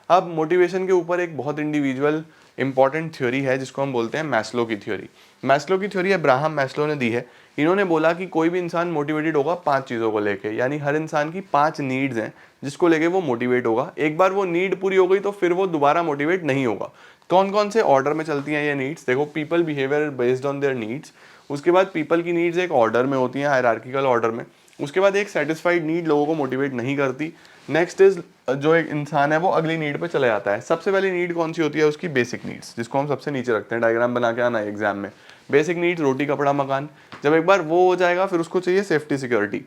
अब मोटिवेशन के ऊपर एक बहुत इंडिविजुअल इंपॉर्टेंट थ्योरी है जिसको हम बोलते हैं मैस्लो की थ्योरी। मैस्लो की थ्योरी अब्राहम मैस्लो ने दी है। इन्होंने बोला कि कोई भी इंसान मोटिवेटेड होगा 5 चीज़ों को लेके, यानी हर इंसान की 5 नीड्स हैं जिसको लेके वो मोटिवेट होगा। एक बार वो नीड पूरी हो गई तो फिर वो दोबारा मोटिवेट नहीं होगा। कौन कौन से ऑर्डर में चलती हैं ये नीड्स? देखो, people behaviour based on their needs, उसके बाद पीपल की नीड्स एक ऑर्डर में होती हैं, हायरार्किकल ऑर्डर में, उसके बाद एक सेटिस्फाइड नीड लोगों को मोटिवेट नहीं करती। नेक्स्ट इज जो एक इंसान है वो अगली नीड पे चला जाता है। सबसे पहली नीड कौन सी होती है? उसकी बेसिक नीड्स, जिसको हम सबसे नीचे रखते हैं, डायग्राम बना के आना है एग्जाम में। बेसिक नीड्स रोटी कपड़ा मकान। जब एक बार वो हो जाएगा फिर उसको चाहिए सेफ्टी सिक्योरिटी।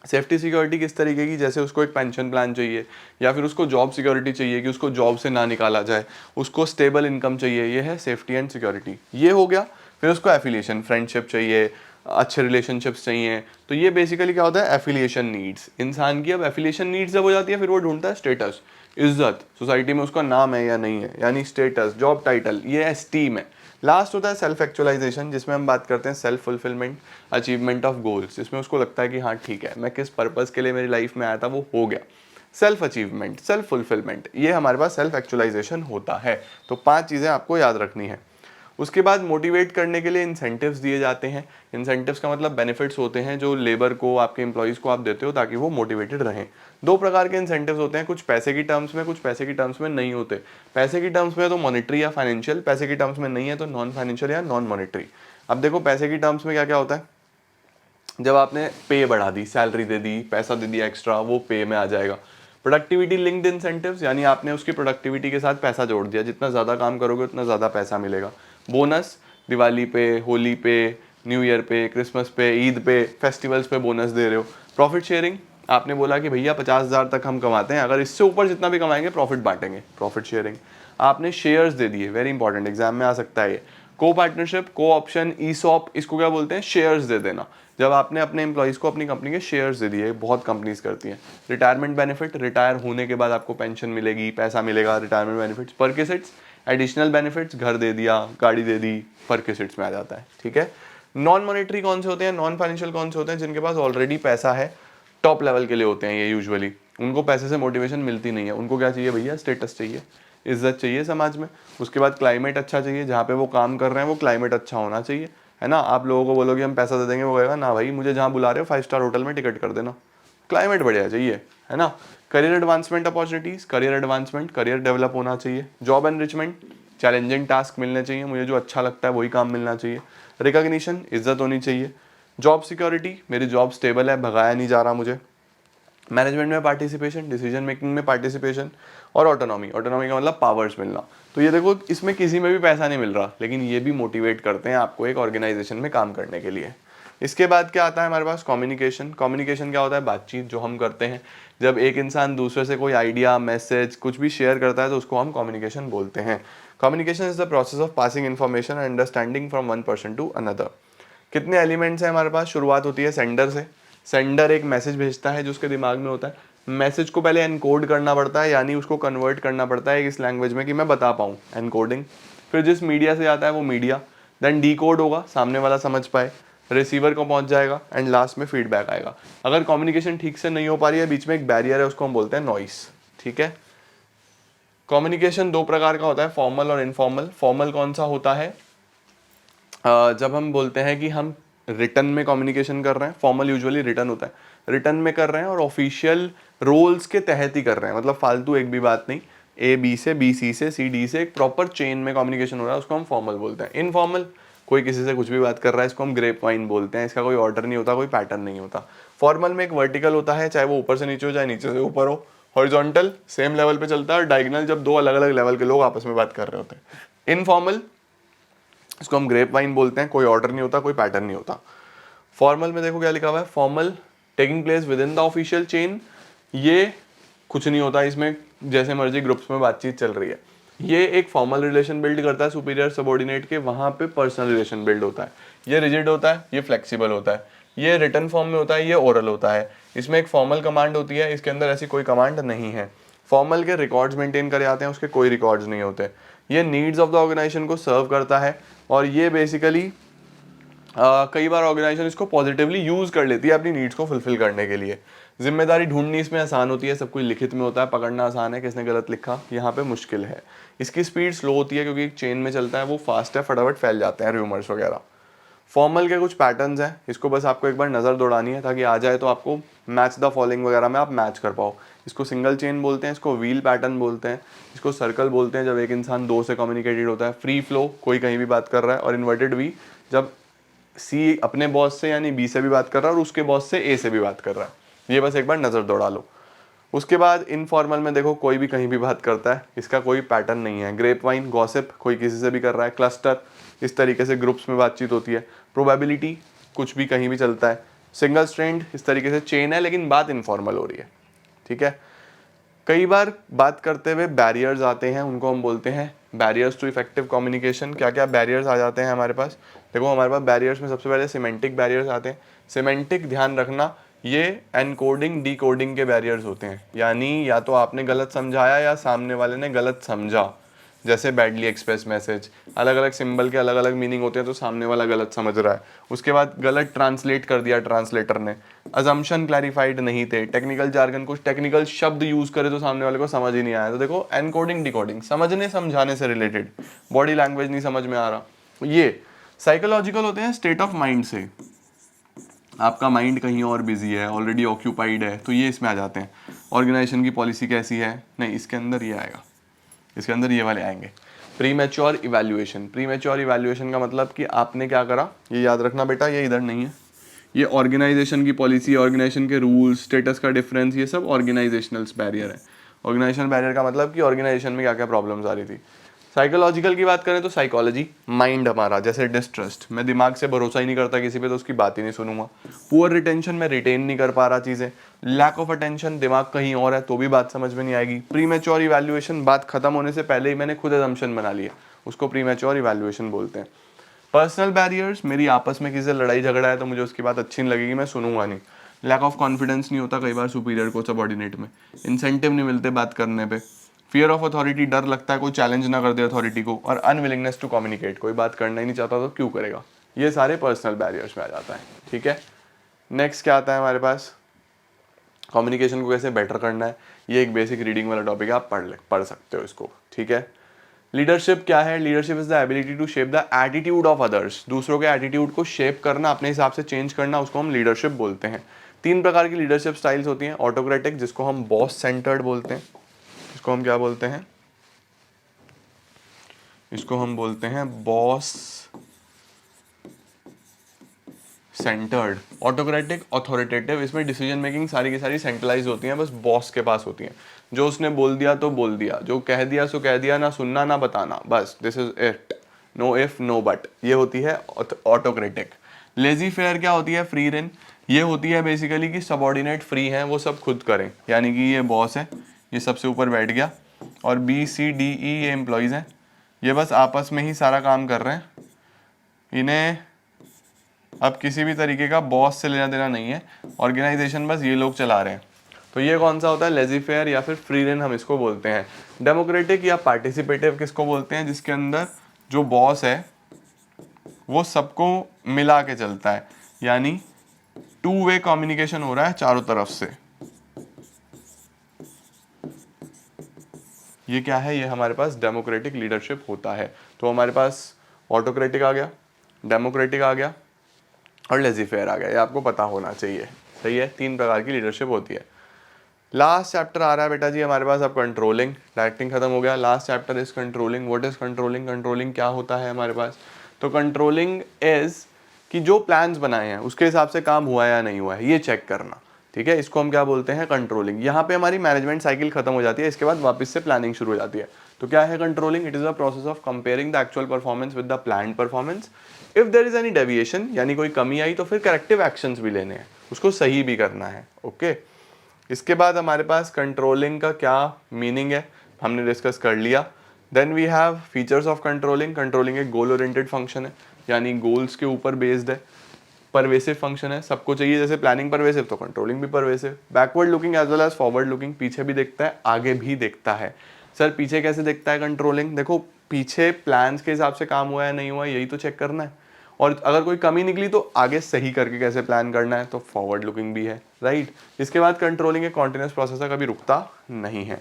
सेफ्टी सिक्योरिटी किस तरीके की? जैसे उसको एक पेंशन प्लान चाहिए, या फिर उसको जॉब सिक्योरिटी चाहिए कि उसको जॉब से ना निकाला जाए, उसको स्टेबल इनकम चाहिए, ये है सेफ्टी एंड सिक्योरिटी। ये हो गया। फिर उसको एफिलिएशन, फ्रेंडशिप चाहिए, अच्छे रिलेशनशिप्स चाहिए। तो ये बेसिकली क्या होता है? एफिलिएशन नीड्स इंसान की। अब एफिलिएशन नीड्स जब हो जाती है फिर वो ढूंढता है स्टेटस, इज्जत, सोसाइटी में उसका नाम है या नहीं है, यानी स्टेटस, जॉब टाइटल, ये एस्टीम है। लास्ट होता है सेल्फ एक्चुअलाइजेशन, जिसमें हम बात करते हैं self fulfilment, achievement of goals, जिसमें उसको लगता है कि हाँ ठीक है, मैं किस पर्पस के लिए मेरी लाइफ में आया था वो हो गया। सेल्फ अचीवमेंट, सेल्फ फुलफिलमेंट, ये हमारे पास सेल्फ एक्चुअलाइजेशन होता है। तो 5 चीज़ें आपको याद रखनी है। उसके बाद मोटिवेट करने के लिए इंसेंटिव्स दिए जाते हैं। इंसेंटिव्स का मतलब बेनिफिट्स होते हैं जो लेबर को, आपके एम्प्लॉइज़ को आप देते हो ताकि वो मोटिवेटेड रहें। 2 प्रकार के इंसेंटिव्स होते हैं, कुछ पैसे की टर्म्स में, कुछ पैसे की टर्म्स में नहीं होते। पैसे की टर्म्स में तो मॉनेटरी या फाइनेंशियल, पैसे की टर्म्स में नहीं है तो नॉन फाइनेंशियल या नॉन मॉनेटरी। अब देखो पैसे की टर्म्स में क्या क्या होता है। जब आपने पे बढ़ा दी, सैलरी दे दी, पैसा दे दिया एक्स्ट्रा, वो पे में आ जाएगा। प्रोडक्टिविटी लिंक्ड इंसेंटिव्स, यानी आपने उसकी प्रोडक्टिविटी के साथ पैसा जोड़ दिया, जितना ज़्यादा काम करोगे उतना ज़्यादा पैसा मिलेगा। बोनस, दिवाली पे, होली पे, न्यू ईयर पे, क्रिसमस पे, ईद पे, फेस्टिवल्स पे बोनस दे रहे हो। प्रॉफिट शेयरिंग, आपने बोला कि भैया 50,000 तक हम कमाते हैं, अगर इससे ऊपर जितना भी कमाएंगे प्रॉफिट बांटेंगे, प्रॉफिट शेयरिंग। आपने शेयर्स दे दिए, वेरी इंपॉर्टेंट, एग्जाम में आ सकता है ये। को पार्टनरशिप, को ऑप्शन, ईसॉप, इसको क्या बोलते हैं, शेयर्स दे देना। जब आपने अपने एम्प्लॉइज़ को अपनी कंपनी के शेयर्स दे दिए, बहुत कंपनीज करती हैं। रिटायरमेंट बेनिफिट, रिटायर होने के बाद आपको पेंशन मिलेगी, पैसा मिलेगा, retirement benefits. Perquisites, additional benefits, घर दे दिया, गाड़ी दे दी, परक्विजिट्स में आ जाता है, ठीक है। नॉन मॉनेटरी कौन से होते हैं, नॉन फाइनेंशियल कौन से होते हैं, जिनके पास ऑलरेडी पैसा है, टॉप लेवल के लिए होते हैं ये यूजुअली। उनको पैसे से मोटिवेशन मिलती नहीं है, उनको क्या चाहिए भैया, स्टेटस चाहिए, इज्जत चाहिए समाज में। उसके बाद क्लाइमेट अच्छा चाहिए, जहाँ पे वो काम कर रहे हैं वो क्लाइमेट अच्छा होना चाहिए, है ना। आप लोगों को बोलोगे हम पैसा दे देंगे, वो कहेगा ना भाई मुझे जहाँ बुला रहे हो 5 स्टार होटल में टिकट कर देना, क्लाइमेट बढ़िया चाहिए, है ना। Career advancement opportunities, career advancement, career develop होना चाहिए। जॉब एनरिचमेंट, चैलेंजिंग टास्क मिलने चाहिए, मुझे जो अच्छा लगता है वही काम मिलना चाहिए। रिकॉग्निशन, इज्जत होनी चाहिए। जॉब सिक्योरिटी, मेरी जॉब स्टेबल है, भगाया नहीं जा रहा मुझे। मैनेजमेंट में पार्टिसिपेशन, डिसीजन मेकिंग में पार्टिसिपेशन। और ऑटोनॉमी, ऑटोनॉमी का मतलब पावर्स मिलना। तो ये देखो, इसमें किसी में भी पैसा नहीं मिल रहा, लेकिन ये भी मोटिवेट करते हैं आपको एक ऑर्गेनाइजेशन में काम करने के लिए। इसके बाद क्या आता है हमारे पास, कम्युनिकेशन। कम्युनिकेशन क्या होता है, बातचीत जो हम करते हैं। जब एक इंसान दूसरे से कोई आइडिया, मैसेज, कुछ भी शेयर करता है तो उसको हम कम्युनिकेशन बोलते हैं। Communication is the process of passing information and understanding from one person to another. कितने एलिमेंट्स हैं हमारे पास, शुरुआत होती है सेंडर से। सेंडर एक मैसेज भेजता है जो उसके दिमाग में होता है। मैसेज को पहले एनकोड करना पड़ता है, यानी उसको कन्वर्ट करना पड़ता है इस लैंग्वेज में कि मैं बता पाऊँ, एनकोडिंग। फिर जिस मीडिया से आता है वो मीडिया, देन डीकोड होगा, सामने वाला समझ पाए, रिसीवर को पहुंच जाएगा, एंड लास्ट में फीडबैक आएगा। अगर कम्युनिकेशन ठीक से नहीं हो पा रही है, बीच में एक बैरियर है, उसको हम बोलते हैं नॉइस, ठीक है। कम्युनिकेशन दो प्रकार का होता है, फॉर्मल और इनफॉर्मल। फॉर्मल कौन सा होता है, जब हम बोलते हैं कि हम रिटर्न में कम्युनिकेशन कर रहे हैं, फॉर्मल यूजुअली रिटर्न होता है, रिटर्न में कर रहे हैं और ऑफिशियल रोल्स के तहत ही कर रहे हैं, मतलब फालतू एक भी बात नहीं, ए बी से, बी सी से, सी डी से, एक प्रॉपर चेन में कम्युनिकेशन हो रहा है, उसको हम फॉर्मल बोलते हैं। इनफॉर्मल, कोई किसी से कुछ भी बात कर रहा है, इसको हम ग्रेप वाइन बोलते हैं, इसका कोई ऑर्डर नहीं होता, कोई पैटर्न नहीं होता। फॉर्मल में एक वर्टिकल होता है, चाहे वो ऊपर से नीचे हो, चाहे नीचे से ऊपर हो। हॉरिजॉन्टल सेम लेवल पे चलता है, और डायगोनल जब दो अलग अलग लेवल के लोग आपस में बात कर रहे होते हैं। इनफॉर्मल, इसको हम ग्रेप वाइन बोलते हैं, कोई ऑर्डर नहीं होता, कोई पैटर्न नहीं होता। फॉर्मल में देखो क्या लिखा हुआ है, formal taking place with in the official chain. ये कुछ नहीं होता, इसमें जैसे मर्जी ग्रुप्स में बातचीत चल रही है। ये एक फॉर्मल रिलेशन बिल्ड करता है सुपीरियर सबॉर्डिनेट के, वहाँ पे पर्सनल रिलेशन बिल्ड होता है। ये रिजिड होता है, ये फ्लेक्सिबल होता है, ये रिटर्न फॉर्म में होता है, ये ओरल होता है। इसमें एक फॉर्मल कमांड होती है, इसके अंदर ऐसी कोई कमांड नहीं है। फॉर्मल के रिकॉर्ड्स मेंटेन करे जाते हैं, उसके कोई रिकॉर्ड्स नहीं होते। ये नीड्स ऑफ द ऑर्गेनाइजेशन को सर्व करता है, और ये बेसिकली कई बार ऑर्गेनाइजेशन इसको पॉजिटिवली यूज़ कर लेती है अपनी नीड्स को फुलफिल करने के लिए। जिम्मेदारी ढूंढनी इसमें आसान होती है, सब कुछ लिखित में होता है, पकड़ना आसान है, किसने गलत लिखा यहाँ पे मुश्किल है। इसकी स्पीड स्लो होती है क्योंकि एक चेन में चलता है, वो फास्ट है, फटाफट फैल जाते हैं रूमर्स वगैरह। फॉर्मल के कुछ पैटर्न्स हैं, इसको बस आपको एक बार नज़र दौड़ानी है ताकि आ जाए तो आपको मैच द फॉलोइंग वगैरह में आप मैच कर पाओ। इसको सिंगल चेन बोलते हैं, इसको व्हील पैटर्न बोलते हैं, इसको सर्कल बोलते हैं जब एक इंसान दो से कम्युनिकेटेड होता है। फ्री फ्लो, कोई कहीं भी बात कर रहा है। और इन्वर्टेड वी, जब सी अपने बॉस से यानी बी से भी बात कर रहा है और उसके बॉस से ए से भी बात कर रहा है। ये बस एक बार नज़र दौड़ा लो। उसके बाद इनफॉर्मल में देखो, कोई भी कहीं भी बात करता है, इसका कोई पैटर्न नहीं है। ग्रेप वाइन, गॉसिप, कोई किसी से भी कर रहा है। क्लस्टर, इस तरीके से ग्रुप्स में बातचीत होती है। प्रोबेबिलिटी, कुछ भी कहीं भी चलता है। सिंगल स्ट्रेंड, इस तरीके से चेन है लेकिन बात इनफॉर्मल हो रही है, ठीक है। कई बार बात करते हुए बैरियर्स आते हैं, उनको हम बोलते हैं बैरियर्स टू इफेक्टिव कम्युनिकेशन। क्या क्या बैरियर्स आ जाते हैं हमारे पास, देखो हमारे पास बैरियर्स में सबसे पहले सिमेंटिक बैरियर्स आते हैं। सिमेंटिक, ध्यान रखना, ये एनकोडिंग डीकोडिंग के बैरियर्स होते हैं, यानी या तो आपने गलत समझाया या सामने वाले ने गलत समझा। जैसे बैडली एक्सप्रेस मैसेज, अलग अलग सिंबल के अलग अलग मीनिंग होते हैं, तो सामने वाला गलत समझ रहा है। उसके बाद गलत ट्रांसलेट कर दिया ट्रांसलेटर ने। अजम्पशन क्लैरिफाइड नहीं थे। टेक्निकल जार्गन, कुछ टेक्निकल शब्द यूज़ करे तो सामने वाले को समझ ही नहीं आया। तो देखो, एनकोडिंग डिकोडिंग, समझने समझाने से रिलेटेड। बॉडी लैंग्वेज नहीं समझ में आ रहा। ये साइकोलॉजिकल होते हैं, स्टेट ऑफ माइंड से, आपका माइंड कहीं और बिजी है, ऑलरेडी ऑक्यूपाइड है, तो ये इसमें आ जाते हैं। ऑर्गेनाइजेशन की पॉलिसी कैसी है, नहीं, इसके अंदर ये आएगा, इसके अंदर ये वाले आएंगे। Pre mature evaluation. Pre mature evaluation का मतलब कि आपने क्या करा, ये याद रखना बेटा, ये इधर नहीं है। ये ऑर्गेनाइजेशन की पॉलिसी, ऑर्गेनाइजेशन के रूल्स, स्टेटस का डिफरेंस, ये सब ऑर्गेनाइजेशनल बैरियर है। ऑर्गेनाइजेशनल बैरियर का मतलब कि ऑर्गेनाइजेशन में क्या क्या प्रॉब्लम्स आ रही थी। साइकोलॉजिकल की बात करें तो साइकोलॉजी, माइंड हमारा, जैसे डिस्ट्रस्ट, मैं दिमाग से भरोसा ही नहीं करता किसी पे, तो उसकी बात ही नहीं सुनूंगा। पुअर रिटेंशन, में रिटेन नहीं कर पा रहा चीज़ें। लैक ऑफ अटेंशन, दिमाग कहीं और है तो भी बात समझ में नहीं आएगी। प्री मैच्योर इवैल्यूएशन, बात खत्म होने से पहले ही मैंने खुद असम्पशन बना लिया, उसको प्री मैच्योर इवैल्यूएशन बोलते हैं। पर्सनल बैरियर्स, मेरी आपस में किसी से लड़ाई झगड़ा है तो मुझे उसकी बात अच्छी नहीं लगेगी, मैं सुनूंगा नहीं। लैक ऑफ कॉन्फिडेंस नहीं होता कई बार सुपीरियर को सबॉर्डिनेट में, इंसेंटिव नहीं मिलते बात करने पे, फियर ऑफ अथॉरिटी, डर लगता है कोई चैलेंज ना कर दे अथॉरिटी को, और अनविलिंगनेस टू कम्युनिकेट, कोई बात करना ही नहीं चाहता तो क्यों करेगा। ये सारे पर्सनल बैरियर्स में आ जाता है, ठीक है। नेक्स्ट क्या आता है हमारे पास, कम्युनिकेशन को कैसे बेटर करना है। ये एक बेसिक रीडिंग वाला टॉपिक है, आप पढ़ सकते हो इसको, ठीक है। लीडरशिप क्या है, leadership is the ability to shape the attitude of others, दूसरों के एटीट्यूड को शेप करना, अपने हिसाब से चेंज करना, उसको हम लीडरशिप बोलते हैं। 3 प्रकार की लीडरशिप स्टाइल्स होती हैं। ऑटोक्रेटिक, जिसको हम बॉस सेंटर्ड बोलते हैं, इसको हम क्या बोलते हैं, इसको हम बोलते हैं बॉस सेंटर्ड। ऑटोक्रेटिक, ऑथोरिटेटिव, इसमें डिसीजन मेकिंग सारी की सारी सेंट्रलाइज होती हैं, बस बॉस के पास होती हैं। जो उसने बोल दिया तो बोल दिया, जो कह दिया सो कह दिया, ना सुनना ना बताना, बस this is it, no if no but, ये होती है ऑटोक्रेटिक। लेजी फेयर क्या होती है, फ्री रेन, ये होती है बेसिकली कि सबॉर्डिनेट फ्री हैं, वो सब खुद करें, यानी कि ये बॉस है, ये सबसे ऊपर बैठ गया, और बी सी डी ई ये एम्प्लॉयज हैं, ये बस आपस में ही सारा काम कर रहे हैं, इन्हें अब किसी भी तरीके का बॉस से लेना देना नहीं है, ऑर्गेनाइजेशन बस ये लोग चला रहे हैं। तो ये कौन सा होता है, लेजी फेयर या फिर फ्री रेन हम इसको बोलते हैं। डेमोक्रेटिक या पार्टिसिपेटिव किसको बोलते हैं, जिसके अंदर जो बॉस है वो सबको मिला के चलता है, यानी 2 वे कम्युनिकेशन हो रहा है चारों तरफ से। ये क्या है, ये हमारे पास डेमोक्रेटिक लीडरशिप होता है। तो हमारे पास ऑटोक्रेटिक आ गया, डेमोक्रेटिक आ गया और लेजी फेयर आ गया, ये आपको पता होना चाहिए, सही है। 3 प्रकार की लीडरशिप होती है। लास्ट चैप्टर आ रहा है बेटा जी हमारे पास, अब कंट्रोलिंग, डायरेक्टिंग खत्म हो गया, last chapter is controlling. What is controlling, controlling क्या होता है हमारे पास, तो कंट्रोलिंग इज कि जो प्लान्स बनाए हैं उसके हिसाब से काम हुआ या नहीं हुआ है, ये चेक करना, ठीक है, इसको हम क्या बोलते हैं, कंट्रोलिंग। यहाँ पे हमारी मैनेजमेंट साइकिल खत्म हो जाती है, इसके बाद वापस से प्लानिंग शुरू हो जाती है। तो क्या है controlling, it is a process of comparing the actual performance with the planned performance. If there is any deviation, यानी कोई कमी आई तो फिर करेक्टिव एक्शंस भी लेने हैं, उसको सही भी करना है, ओके। इसके बाद हमारे पास कंट्रोलिंग का क्या मीनिंग है हमने डिस्कस कर लिया। Then we have features of controlling. Controlling एक गोल ओरिएंटेड फंक्शन है, यानी गोल्स के ऊपर बेस्ड है, परवेसिव फंक्शन है, सबको चाहिए, जैसे प्लानिंग परवेसिव तो कंट्रोलिंग भी pervasive. Backward looking as well as forward looking, पीछे भी देखता है आगे भी देखता है। सर पीछे कैसे देखता है कंट्रोलिंग, देखो पीछे प्लान्स के हिसाब से काम हुआ है नहीं हुआ यही तो चेक करना है, और अगर कोई कमी निकली तो आगे सही करके कैसे प्लान करना है, तो फॉरवर्ड लुकिंग भी है, राइट। इसके बाद कंट्रोलिंग एक कॉन्टिन्यूस प्रोसेस है, कभी रुकता नहीं है।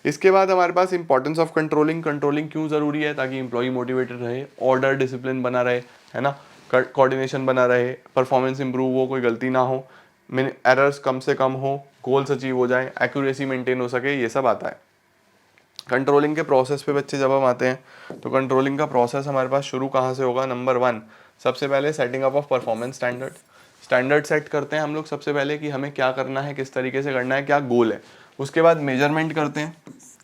इसके बाद हमारे पास इंपॉर्टेंस ऑफ कंट्रोलिंग। कंट्रोलिंग क्यों जरूरी है, ताकि इंप्लॉई मोटिवेटेड रहे, ऑर्डर डिसिप्लिन बना रहे, है ना, कोऑर्डिनेशन बना रहे, परफॉर्मेंस इंप्रूव हो, कोई गलती ना हो, एरर्स कम से कम हो, गोल्स अचीव हो जाए, एक्यूरेसी मेंटेन हो सके, ये सब आता है। कंट्रोलिंग के प्रोसेस पे बच्चे जब हम आते हैं तो कंट्रोलिंग का प्रोसेस हमारे पास शुरू कहाँ से होगा, नंबर 1 सबसे पहले setting up of performance standard. Standard set करते हैं हम लोग सबसे पहले कि हमें क्या करना है, किस तरीके से करना है, क्या गोल है। उसके बाद मेजरमेंट करते हैं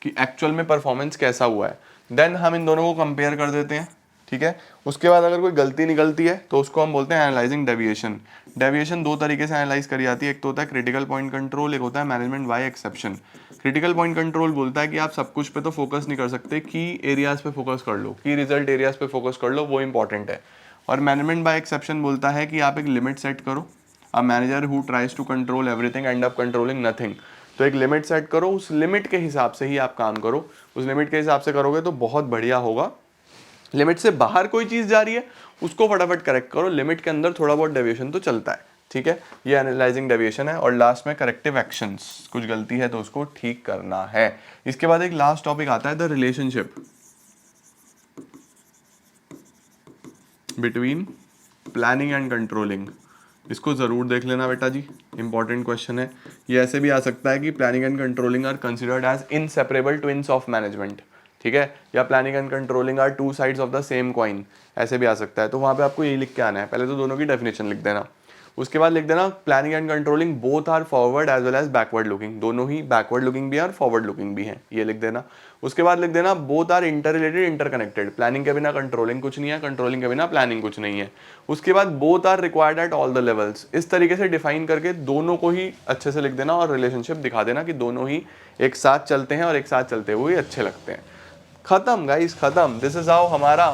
कि एक्चुअल में परफॉर्मेंस कैसा हुआ है। देन हम इन दोनों को कंपेयर कर देते हैं, ठीक है। उसके बाद अगर कोई गलती निकलती है तो उसको हम बोलते हैं एनालाइजिंग डेविएशन। डेविएशन 2 तरीके से एनालाइज करी जाती है, एक तो होता है क्रिटिकल पॉइंट कंट्रोल, एक होता है management by exception. Critical point control बोलता है कि आप सब कुछ पे तो फोकस नहीं कर सकते, की एरियाज पे फोकस कर लो, की रिजल्ट एरियाज पे फोकस कर लो, वो इंपॉर्टेंट है। और मैनेजमेंट बाय एक्सेप्शन बोलता है कि आप एक लिमिट सेट करो। A manager who tries to control everything end up controlling nothing. तो एक लिमिट सेट करो, उस लिमिट के हिसाब से ही आप काम करो, उस लिमिट के हिसाब से करोगे तो बहुत बढ़िया होगा। लिमिट से बाहर कोई चीज जा रही है उसको फटाफट करेक्ट करो, लिमिट के अंदर थोड़ा बहुत डेविएशन तो चलता है, ठीक है। ये एनालाइजिंग डेविएशन है। और लास्ट में करेक्टिव एक्शंस, कुछ गलती है तो उसको ठीक करना है। इसके बाद एक लास्ट टॉपिक आता है the relationship between planning and controlling. इसको जरूर देख लेना बेटा जी, इंपॉर्टेंट क्वेश्चन है। ये ऐसे भी आ सकता है कि planning and controlling are considered as inseparable twins of management, ठीक है, या planning and controlling are 2 sides of the same coin, ऐसे भी आ सकता है। तो वहाँ पे आपको यही लिख के आना है, पहले तो दोनों की डेफिनेशन लिख देना, उसके बाद लिख देना planning and controlling both are forward as well as backward looking, दोनों ही बैकवर्ड लुकिंग भी है और फॉरवर्ड लुकिंग भी है, ये लिख देना। उसके बाद लिख देना both are inter related interconnected, planning के बिना कंट्रोलिंग कुछ नहीं है, कंट्रोलिंग के बिना प्लानिंग कुछ नहीं है। उसके बाद both are required at all the levels, इस तरीके से डिफाइन करके दोनों को ही अच्छे से लिख देना और रिलेशनशिप दिखा देना कि दोनों ही एक साथ चलते हैं और एक साथ चलते हुए अच्छे लगते हैं। खत्म गाइस, खत्म। दिस इज हाउ हमारा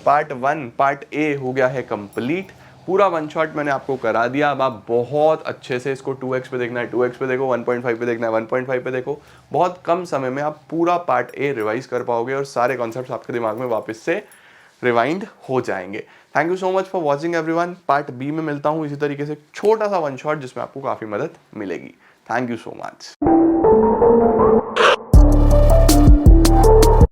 पार्ट 1 पार्ट ए हो गया है कंप्लीट। पूरा वन शॉट मैंने आपको करा दिया। अब आप बहुत अच्छे से इसको 2x पे देखना है 2x पे देखो, 1.5 पे देखना है 1.5 पे देखो। बहुत कम समय में आप पूरा पार्ट ए रिवाइज कर पाओगे और सारे कॉन्सेप्ट्स आपके दिमाग में वापस से रिवाइंड हो जाएंगे। Thank you so much for watching everyone. Part B में मिलता हूँ इसी तरीके से छोटा सा वन शॉट जिसमें आपको काफ़ी मदद मिलेगी। Thank you so much.